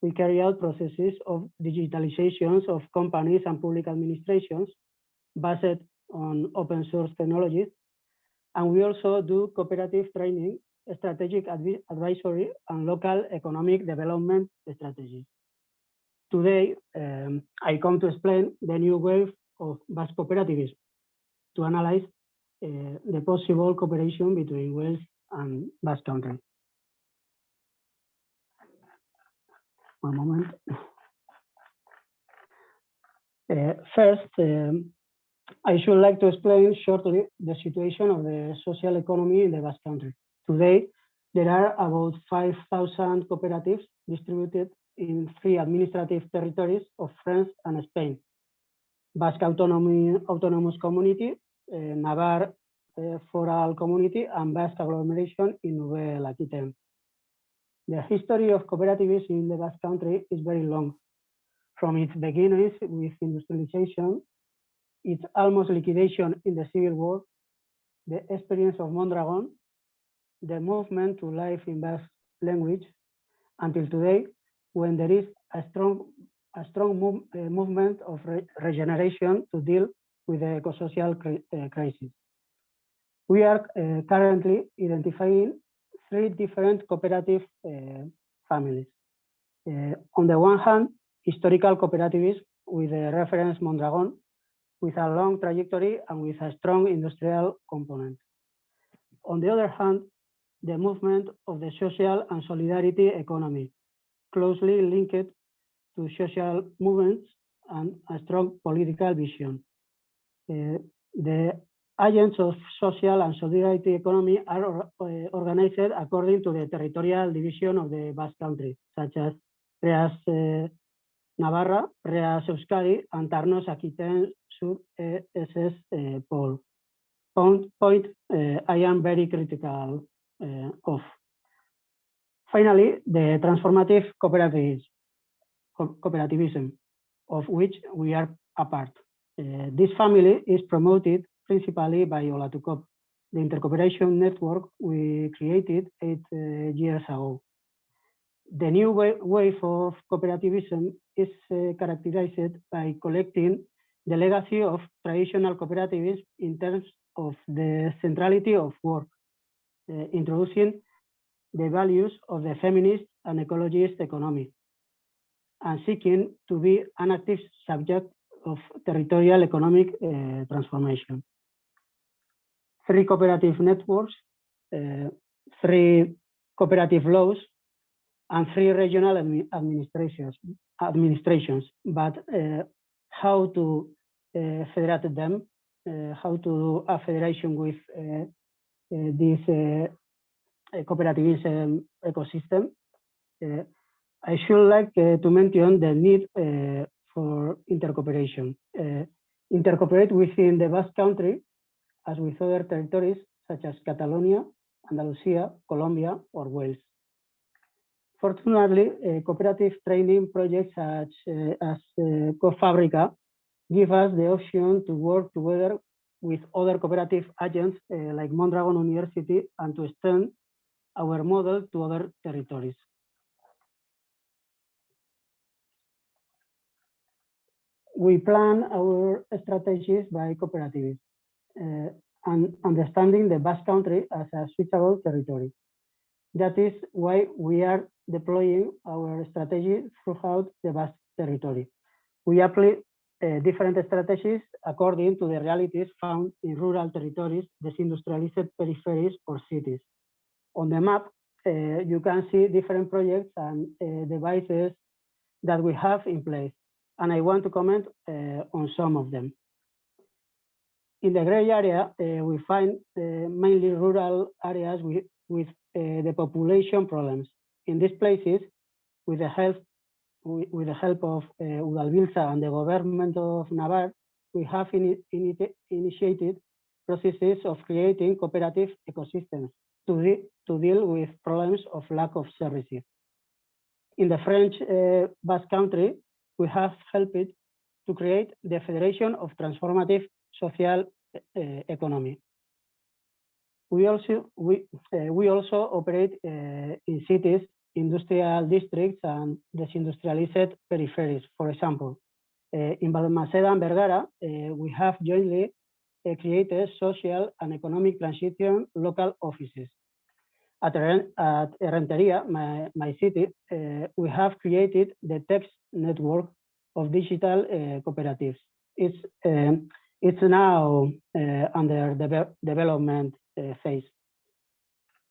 We carry out processes of digitalizations of companies and public administrations based on open source technologies. And we also do cooperative training, strategic advisory, and local economic development strategies. Today, I come to explain the new wave of Basque cooperativism to analyze the possible cooperation between Wales and Basque Country. One moment. First, I should like to explain shortly the situation of the social economy in the Basque Country. Today, there are about 5,000 cooperatives distributed in 3 administrative territories of France and Spain: Basque Autonomous Community, Navarre Foral Community, and Basque Agglomeration in Nouvelle-Aquitaine. The history of cooperativism in the Basque Country is very long. From its beginnings with industrialization, its almost liquidation in the Civil War, the experience of Mondragon, the movement to life in Basque language, until today, when there is a strong movement of regeneration to deal with the eco-social crisis. We are currently identifying 3 different cooperative families. On the one hand, historical cooperativism with the reference Mondragon, with a long trajectory and with a strong industrial component. On the other hand, the movement of the social and solidarity economy, closely linked to social movements and a strong political vision. The agents of social and solidarity economy are organized according to the territorial division of the Basque Country, such as Reas Navarra, Reas Euskadi, and Tarnos Aquitaine Sur SS Pol. Point I am very critical of. Finally, the transformative cooperativism, of which we are a part. This family is promoted principally by Olatukop, the intercooperation network we created 8 years ago. The new wave of cooperativism is characterized by collecting the legacy of traditional cooperativism in terms of the centrality of work, introducing the values of the feminist and ecologist economy, and seeking to be an active subject of territorial economic transformation. 3 cooperative networks, 3 cooperative laws, and 3 regional administrations. But how to federate them, how to do a federation with this cooperativism ecosystem. I should like to mention the need for intercooperation. Intercooperate within the Basque Country as with other territories such as Catalonia, Andalusia, Colombia, or Wales. Fortunately, cooperative training projects such as FABRIK give us the option to work together with other cooperative agents like Mondragon University and to extend our model to other territories. We plan our strategies by cooperatives and understanding the Basque Country as a suitable territory. That is why we are deploying our strategy throughout the Basque territory. We apply different strategies according to the realities found in rural territories, disindustrialized peripheries, or cities. On the map, you can see different projects and devices that we have in place, and I want to comment on some of them. In the gray area, we find mainly rural areas with the population problems. In these places, with the help of Udalbiltza and the government of Navarre, we have initiated processes of creating cooperative ecosystems to deal with problems of lack of services. In the French Basque Country, we have helped to create the Federation of Transformative Social Economy. We also operate in cities, industrial districts, and disindustrialized peripheries. For example, in Balmaceda and Vergara, we have jointly created social and economic transition local offices. At Renteria, my city, we have created the text network of digital cooperatives. It's now under development phase.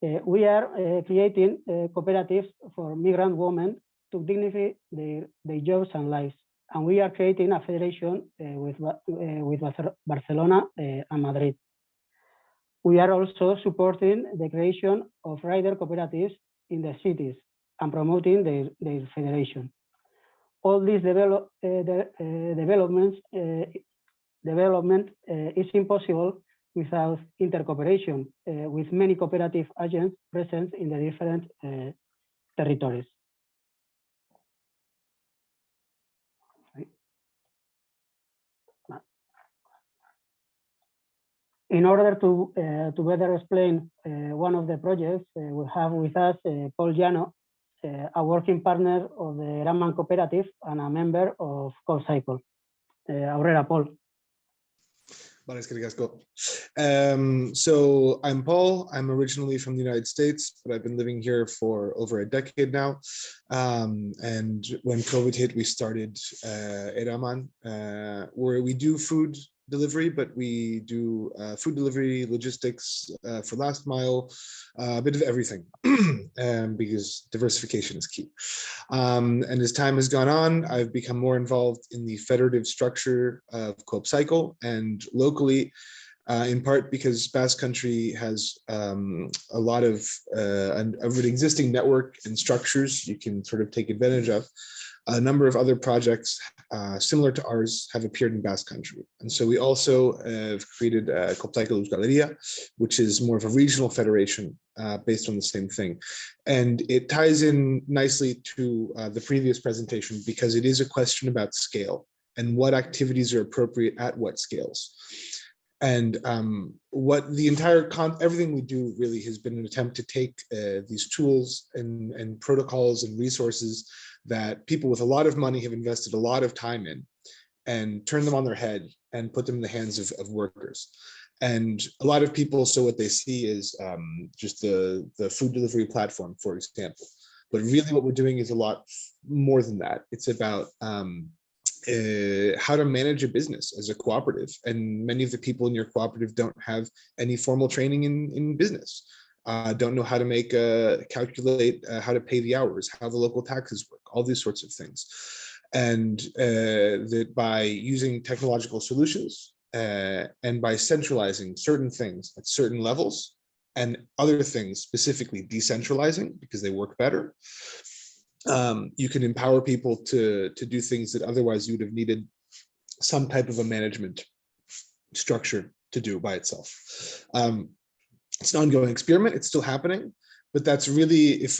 We are creating cooperatives for migrant women to dignify their jobs and lives, and we are creating a federation with Barcelona and Madrid. We are also supporting the creation of rider cooperatives in the cities and promoting their federation. All these development is impossible without intercooperation with many cooperative agents present in the different territories. In order to better explain one of the projects, we have with us Paul Llano, a working partner of the Ramman Cooperative and a member of CoopCycle. Aurrera, Paul. Vale, eskerrik asko. So I'm Paul. I'm originally from the United States, but I've been living here for over a decade now. And when COVID hit, we started Ramman, where we do food delivery, but we do food delivery, logistics for last mile, a bit of everything, because diversification is key. And as time has gone on, I've become more involved in the federative structure of CoopCycle, and locally, in part because Basque Country has a lot of an existing network and structures you can sort of take advantage of. A number of other projects similar to ours have appeared in Basque Country. And so we also have created Koptaika Euskaleria, which is more of a regional federation based on the same thing. And it ties in nicely to the previous presentation because it is a question about scale and what activities are appropriate at what scales. And what the entire everything we do really has been an attempt to take these tools and protocols and resources that people with a lot of money have invested a lot of time in and turn them on their head and put them in the hands of workers. And a lot of people, so what they see is just the food delivery platform, for example. But really what we're doing is a lot more than that. It's about how to manage a business as a cooperative. And many of the people in your cooperative don't have any formal training in business. Don't know how to calculate how to pay the hours, how the local taxes work, all these sorts of things. And that by using technological solutions and by centralizing certain things at certain levels and other things specifically decentralizing because they work better, you can empower people to do things that otherwise you would have needed some type of a management structure to do by itself. It's an ongoing experiment, it's still happening, but that's really, if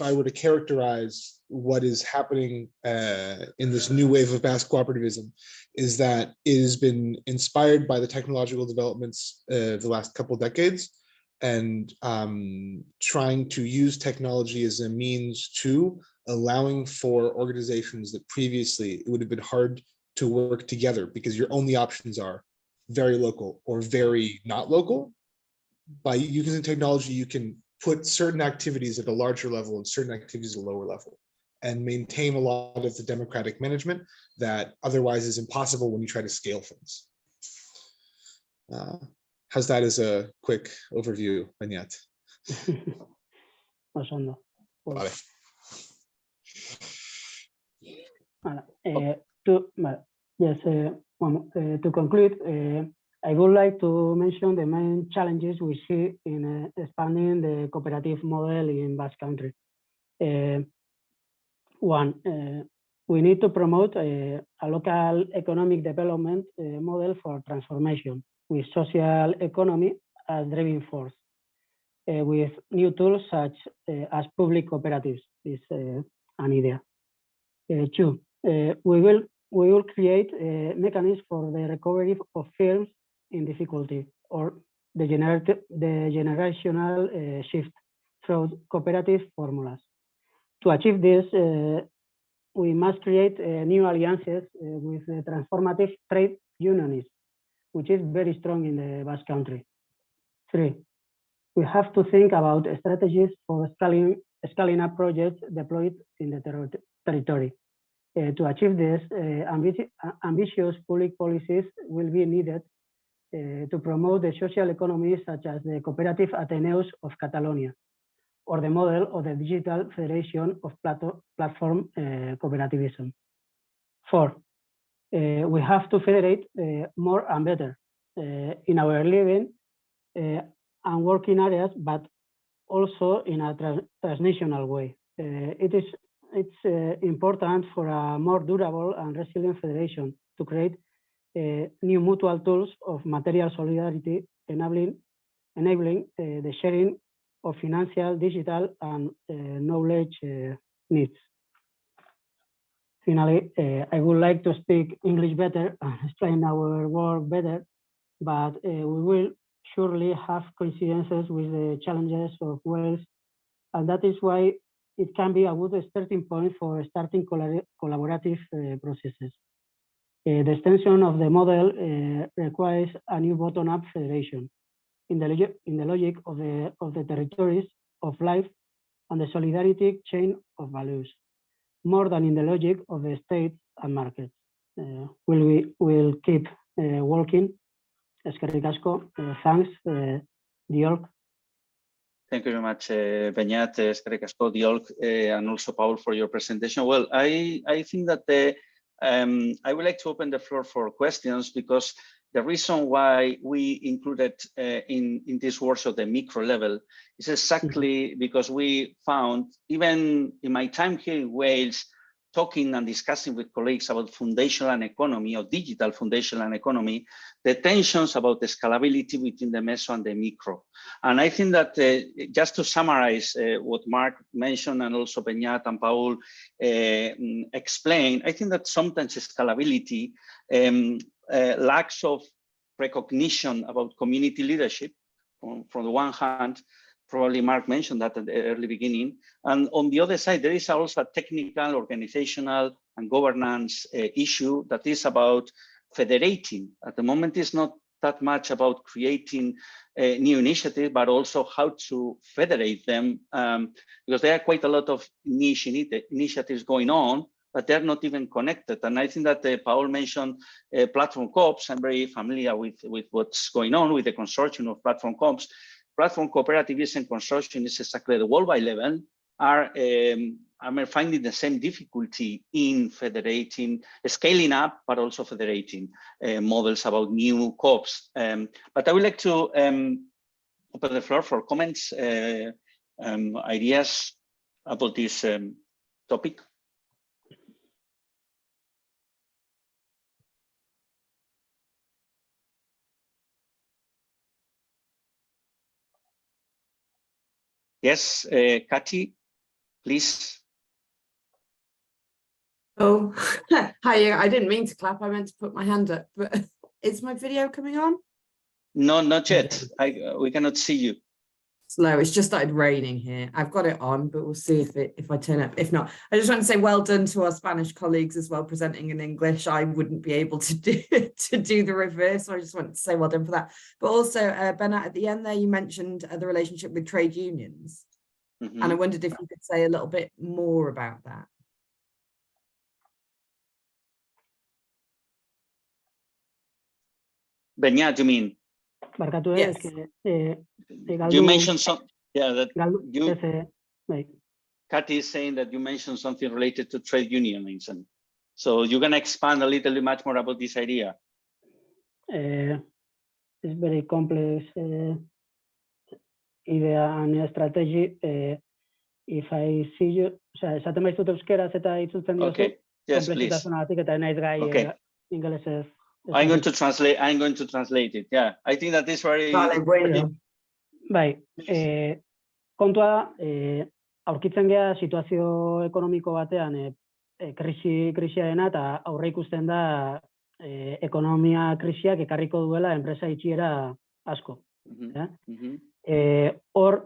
I were to characterize what is happening in this new wave of Basque cooperativism, is that it has been inspired by the technological developments the last couple of decades, and trying to use technology as a means to allowing for organizations that previously it would have been hard to work together because your only options are very local or very not local. By using technology, you can put certain activities at a larger level and certain activities at a lower level and maintain a lot of the democratic management that otherwise is impossible when you try to scale things. How's that as a quick overview, Beñat? Vale. To conclude, I would like to mention the main challenges we see in expanding the cooperative model in Basque Country. One, we need to promote a local economic development model for transformation with social economy as driving force, with new tools such as public cooperatives is an idea. Two, we will create a mechanism for the recovery of firms in difficulty or the generational shift through cooperative formulas. To achieve this, we must create new alliances with the transformative trade unionists, which is very strong in the Basque Country. Three, we have to think about strategies for scaling up projects deployed in the territory. To achieve this, ambitious public policies will be needed to promote the social economy, such as the Cooperative Ateneus of Catalonia, or the model of the Digital Federation of Platform Cooperativism. Four, we have to federate more and better in our living and working areas, but also in a transnational way. It's important for a more durable and resilient federation to create new mutual tools of material solidarity, enabling the sharing of financial, digital, and knowledge needs. Finally, I would like to speak English better and explain our work better, but we will surely have coincidences with the challenges of Wales, and that is why it can be a good starting point for starting collaborative processes. The extension of the model requires a new bottom-up federation in the logic of the territories of life and the solidarity chain of values, more than in the logic of the states and markets. We'll keep working. Eskerrik asko. Thanks, Diolk. Thank you very much, Beñat, eskerrik asko, Diolk, and also Paul for your presentation. Well, I think that I would like to open the floor for questions, because the reason why we included in this workshop the micro level is exactly because we found, even in my time here in Wales, talking and discussing with colleagues about foundational economy or digital foundational economy, the tensions about the scalability between the meso and the micro. And I think that just to summarize what Mark mentioned and also Beñat and Paul explained, I think that sometimes scalability lacks of recognition about community leadership from the one hand. Probably Mark mentioned that at the early beginning. And on the other side, there is also a technical, organizational, and governance issue that is about federating. At the moment, it's not that much about creating a new initiative, but also how to federate them, because there are quite a lot of niche initiatives going on, but they're not even connected. And I think that Paul mentioned platform co-ops. I'm very familiar with what's going on with the consortium of platform co-ops. Platform cooperativism consortium is exactly the worldwide level are finding the same difficulty in federating, scaling up, but also federating models about new co-ops. But I would like to open the floor for comments, ideas about this topic. Yes, Kati, please. Oh, hi, I didn't mean to clap. I meant to put my hand up, but is my video coming on? No, not yet. We cannot see you. Slow. It's just started raining here. I've got it on, but we'll see if I turn up. If not, I just want to say well done to our Spanish colleagues as well, presenting in English. I wouldn't be able to do the reverse. So I just want to say well done for that. But also, Beñat, at the end there, you mentioned the relationship with trade unions. Mm-hmm. And I wondered if you could say a little bit more about that. Beñat, you mean? Yes. You mentioned some, yeah, that you, Kati is saying that you mentioned something related to trade unionism. So you're going to expand a little bit much more about this idea. It's very complex idea and strategy. If I see you, esaten baizut euskeraz eta itzultzen diozu. Okay, yes, please. Eta naiz gai ingelesez. I'm going to translate it. Yeah, I think that is very. Vale, bueno. Bai, kontua aurkitzen gea situazio ekonomiko batean krisiarena eta aurre ikusten da ekonomia krisiak ekarriko duela enpresa itxiera asko. Hor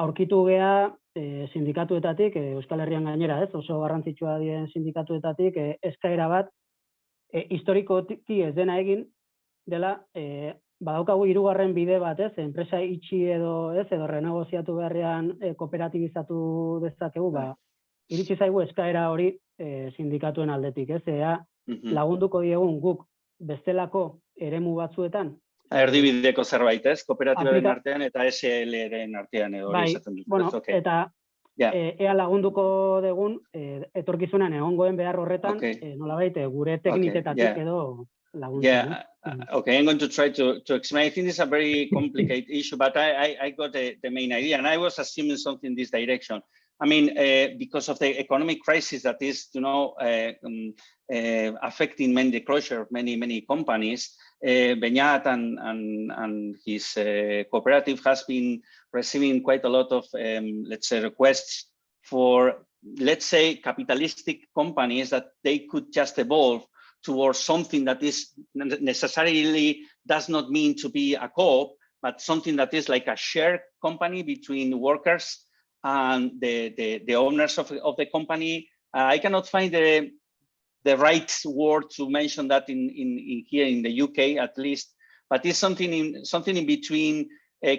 aurkitu gea sindikatuetatik, Euskal Herrian gainera, oso garrantzitsua diren sindikatuetatik eskaera bat historikoki ez dena egin dela badaukagu hirugarren bide bat, enpresa itxi edo renegoziatu beharrean kooperatibizatu dezakegu, iritsi zaigu eskaera hori sindikatuen aldetik, lagunduko diegun guk bestelako eremu batzuetan. Erdibideko zerbait, kooperatibaren artean eta SL-ren artean edo hori izaten dut. Eta ea lagunduko dugun etorkizunan egongoen behar horretan, nolabait gure tekniketatik edo laguntzen. Yeah, okay, I'm going to try to explain. I think it's a very complicated issue, but I got the main idea, and I was assuming something in this direction. I mean, because of the economic crisis that is, affecting the closure of many companies, Beñat and his cooperative has been receiving quite a lot of, let's say, requests for, let's say, capitalistic companies that they could just evolve towards something that is necessarily does not mean to be a co-op, but something that is like a shared company between workers and the owners of the company. I cannot find the right word to mention that in here in the UK at least, but it's something in between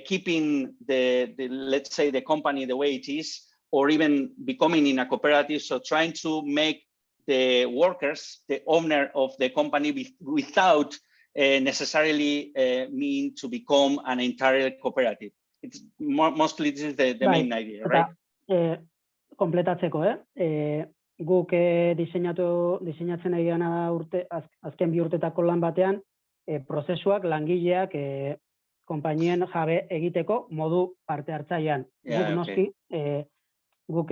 keeping the let's say the company the way it is, or even becoming in a cooperative. So trying to make the workers the owner of the company without necessarily mean to become an entire cooperative. It's mostly this is the main idea, right? Kompletatzeko, guk diseinatzen ari gana azken 2 urtetako lan batean, prozesuak langileak konpainien jabe egiteko modu parte hartzailean. Guk noski, guk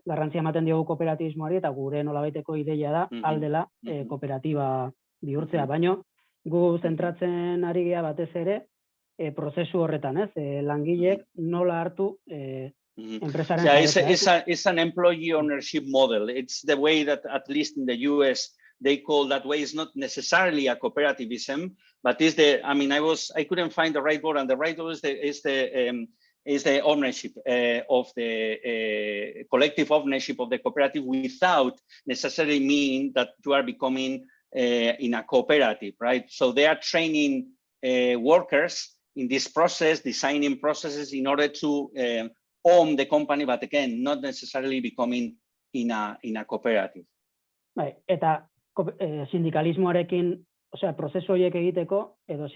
garrantzia ematen diogu kooperatibismoari eta gure nolabaiteko ideia da aldela kooperatiba bihurtzea, baino gu zentratzen ari gea batez ere prozesu horretan, ez? Langileek nola hartu enpresaren jabetza. It's an employee ownership model. It's the way that, at least in the US, they call that way. It's not necessarily a cooperativism, but is the, I mean, I couldn't find the right word, and the right word is the ownership of the collective ownership of the cooperative without necessarily mean that you are becoming in a cooperative, right? So they are training workers in this process, designing processes in order to own the company, but again, not necessarily becoming in a cooperative. Bai, eta sindikalismoarekin, osea, prozesu horiek egiteko, edo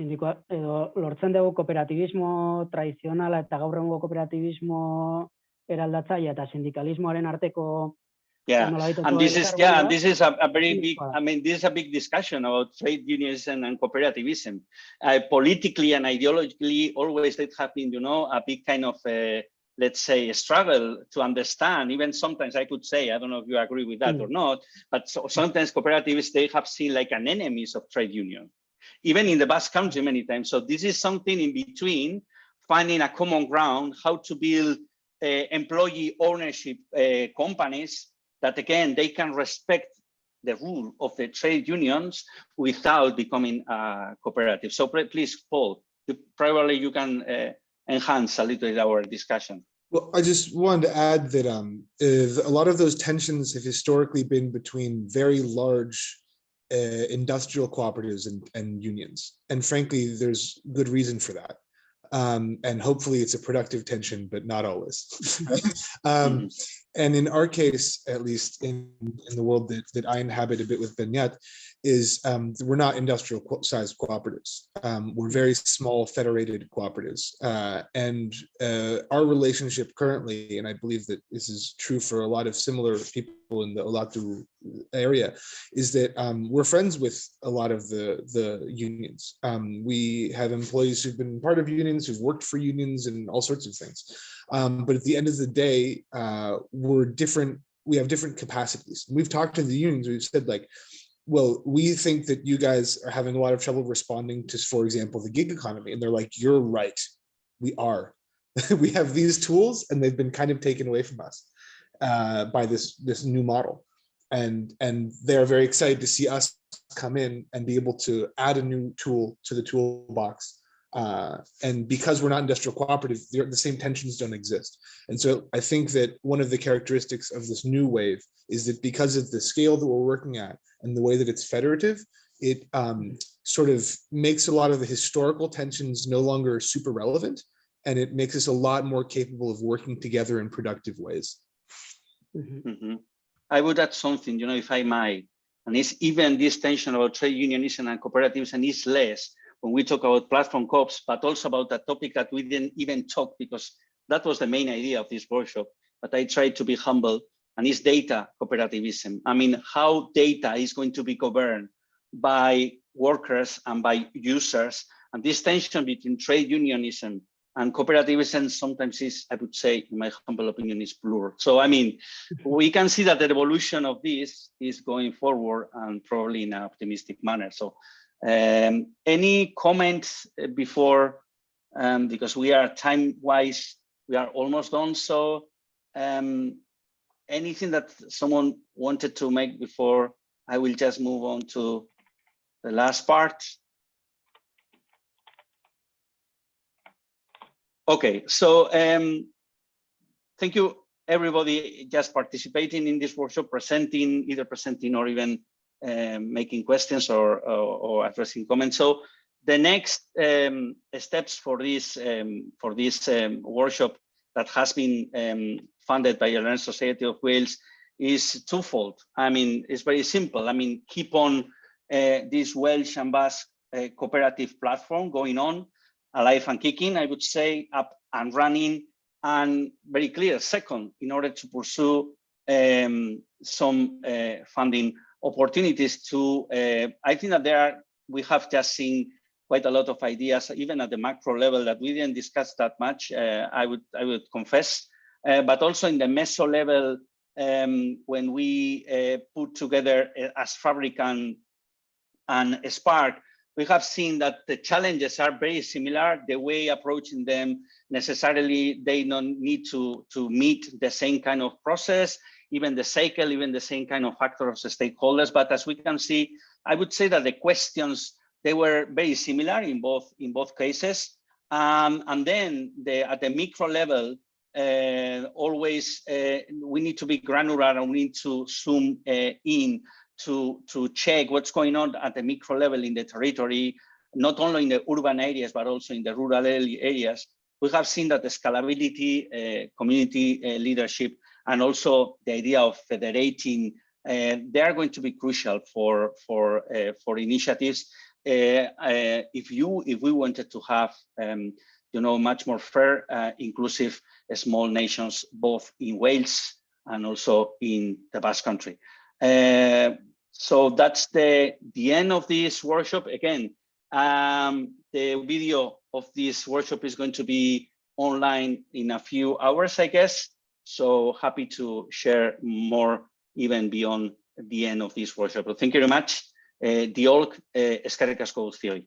lortzen dugu kooperatibismo tradizionala eta gaur egungo kooperatibismo eraldatzailea eta sindikalismoaren arteko. And this is a very big, I mean, this is a big discussion about trade unionism and cooperativism. Politically and ideologically, always that have been, you know, a big kind of, let's say, a struggle to understand. Even sometimes I could say, I don't know if you agree with that or not, but sometimes cooperativists, they have seen like an enemies of trade union, even in the Basque Country many times. So this is something in between, finding a common ground, how to build employee ownership companies that, again, they can respect the rule of the trade unions without becoming cooperative. So please, Paul, probably you can enhance a little our discussion. Well, I just wanted to add that a lot of those tensions have historically been between very large industrial cooperatives and unions. And frankly, there's good reason for that. And hopefully it's a productive tension, but not always. And in our case, at least in the world that I inhabit a bit with Benyat, is we're not industrial sized cooperatives. We're very small federated cooperatives. And our relationship currently, and I believe that this is true for a lot of similar people in the Olatu area, is that we're friends with a lot of the unions. We have employees who've been part of unions, who've worked for unions and all sorts of things. But at the end of the day, we're different. We have different capacities. We've talked to the unions. We've said, like, well, we think that you guys are having a lot of trouble responding to, for example, the gig economy. And they're like, you're right. We are. We have these tools and they've been kind of taken away from us by this new model. And they're very excited to see us come in and be able to add a new tool to the toolbox. And because we're not industrial cooperative, the same tensions don't exist. And so I think that one of the characteristics of this new wave is that because of the scale that we're working at and the way that it's federative, it sort of makes a lot of the historical tensions no longer super relevant, and it makes us a lot more capable of working together in productive ways. I would add something, you know, if I might, and it's even this tension about trade unionism and cooperatives, and it's less when we talk about platform co-ops, but also about a topic that we didn't even talk, because that was the main idea of this workshop, but I tried to be humble, and it's data cooperativism. I mean, how data is going to be governed by workers and by users, and this tension between trade unionism and cooperativism sometimes is, I would say, in my humble opinion, is blurred. So, I mean, we can see that the evolution of this is going forward and probably in an optimistic manner. So, any comments before, because we are time-wise, we are almost done. So anything that someone wanted to make before I will just move on to the last part. Okay, so thank you everybody just participating in this workshop, either presenting or even making questions or addressing comments. So the next steps for this workshop that has been funded by the Learning Society of Wales is twofold. I mean, it's very simple. I mean, keep on this Welsh and Basque cooperative platform going on, alive and kicking, I would say, up and running, and very clear. Second, in order to pursue some funding opportunities to, I think that we have just seen quite a lot of ideas, even at the macro level, that we didn't discuss that much, I would confess. But also in the MESO level, when we put together as FABRIK and SPARK, we have seen that the challenges are very similar. The way approaching them, necessarily, they don't need to meet the same kind of process, even the cycle, even the same kind of factors of stakeholders. But as we can see, I would say that the questions, they were very similar in both cases. And then at the micro level, always we need to be granular, and we need to zoom in to check what's going on at the micro level in the territory, not only in the urban areas, but also in the rural areas. We have seen that the scalability, community leadership, and also the idea of federating, they are going to be crucial for initiatives. If we wanted to have much more fair, inclusive small nations, both in Wales and also in the Basque Country. So that's the end of this workshop. Again, the video of this workshop is going to be online in a few hours, I guess. So happy to share more even beyond the end of this workshop. But thank you very much. Diolch, eskerrik asko guztioi.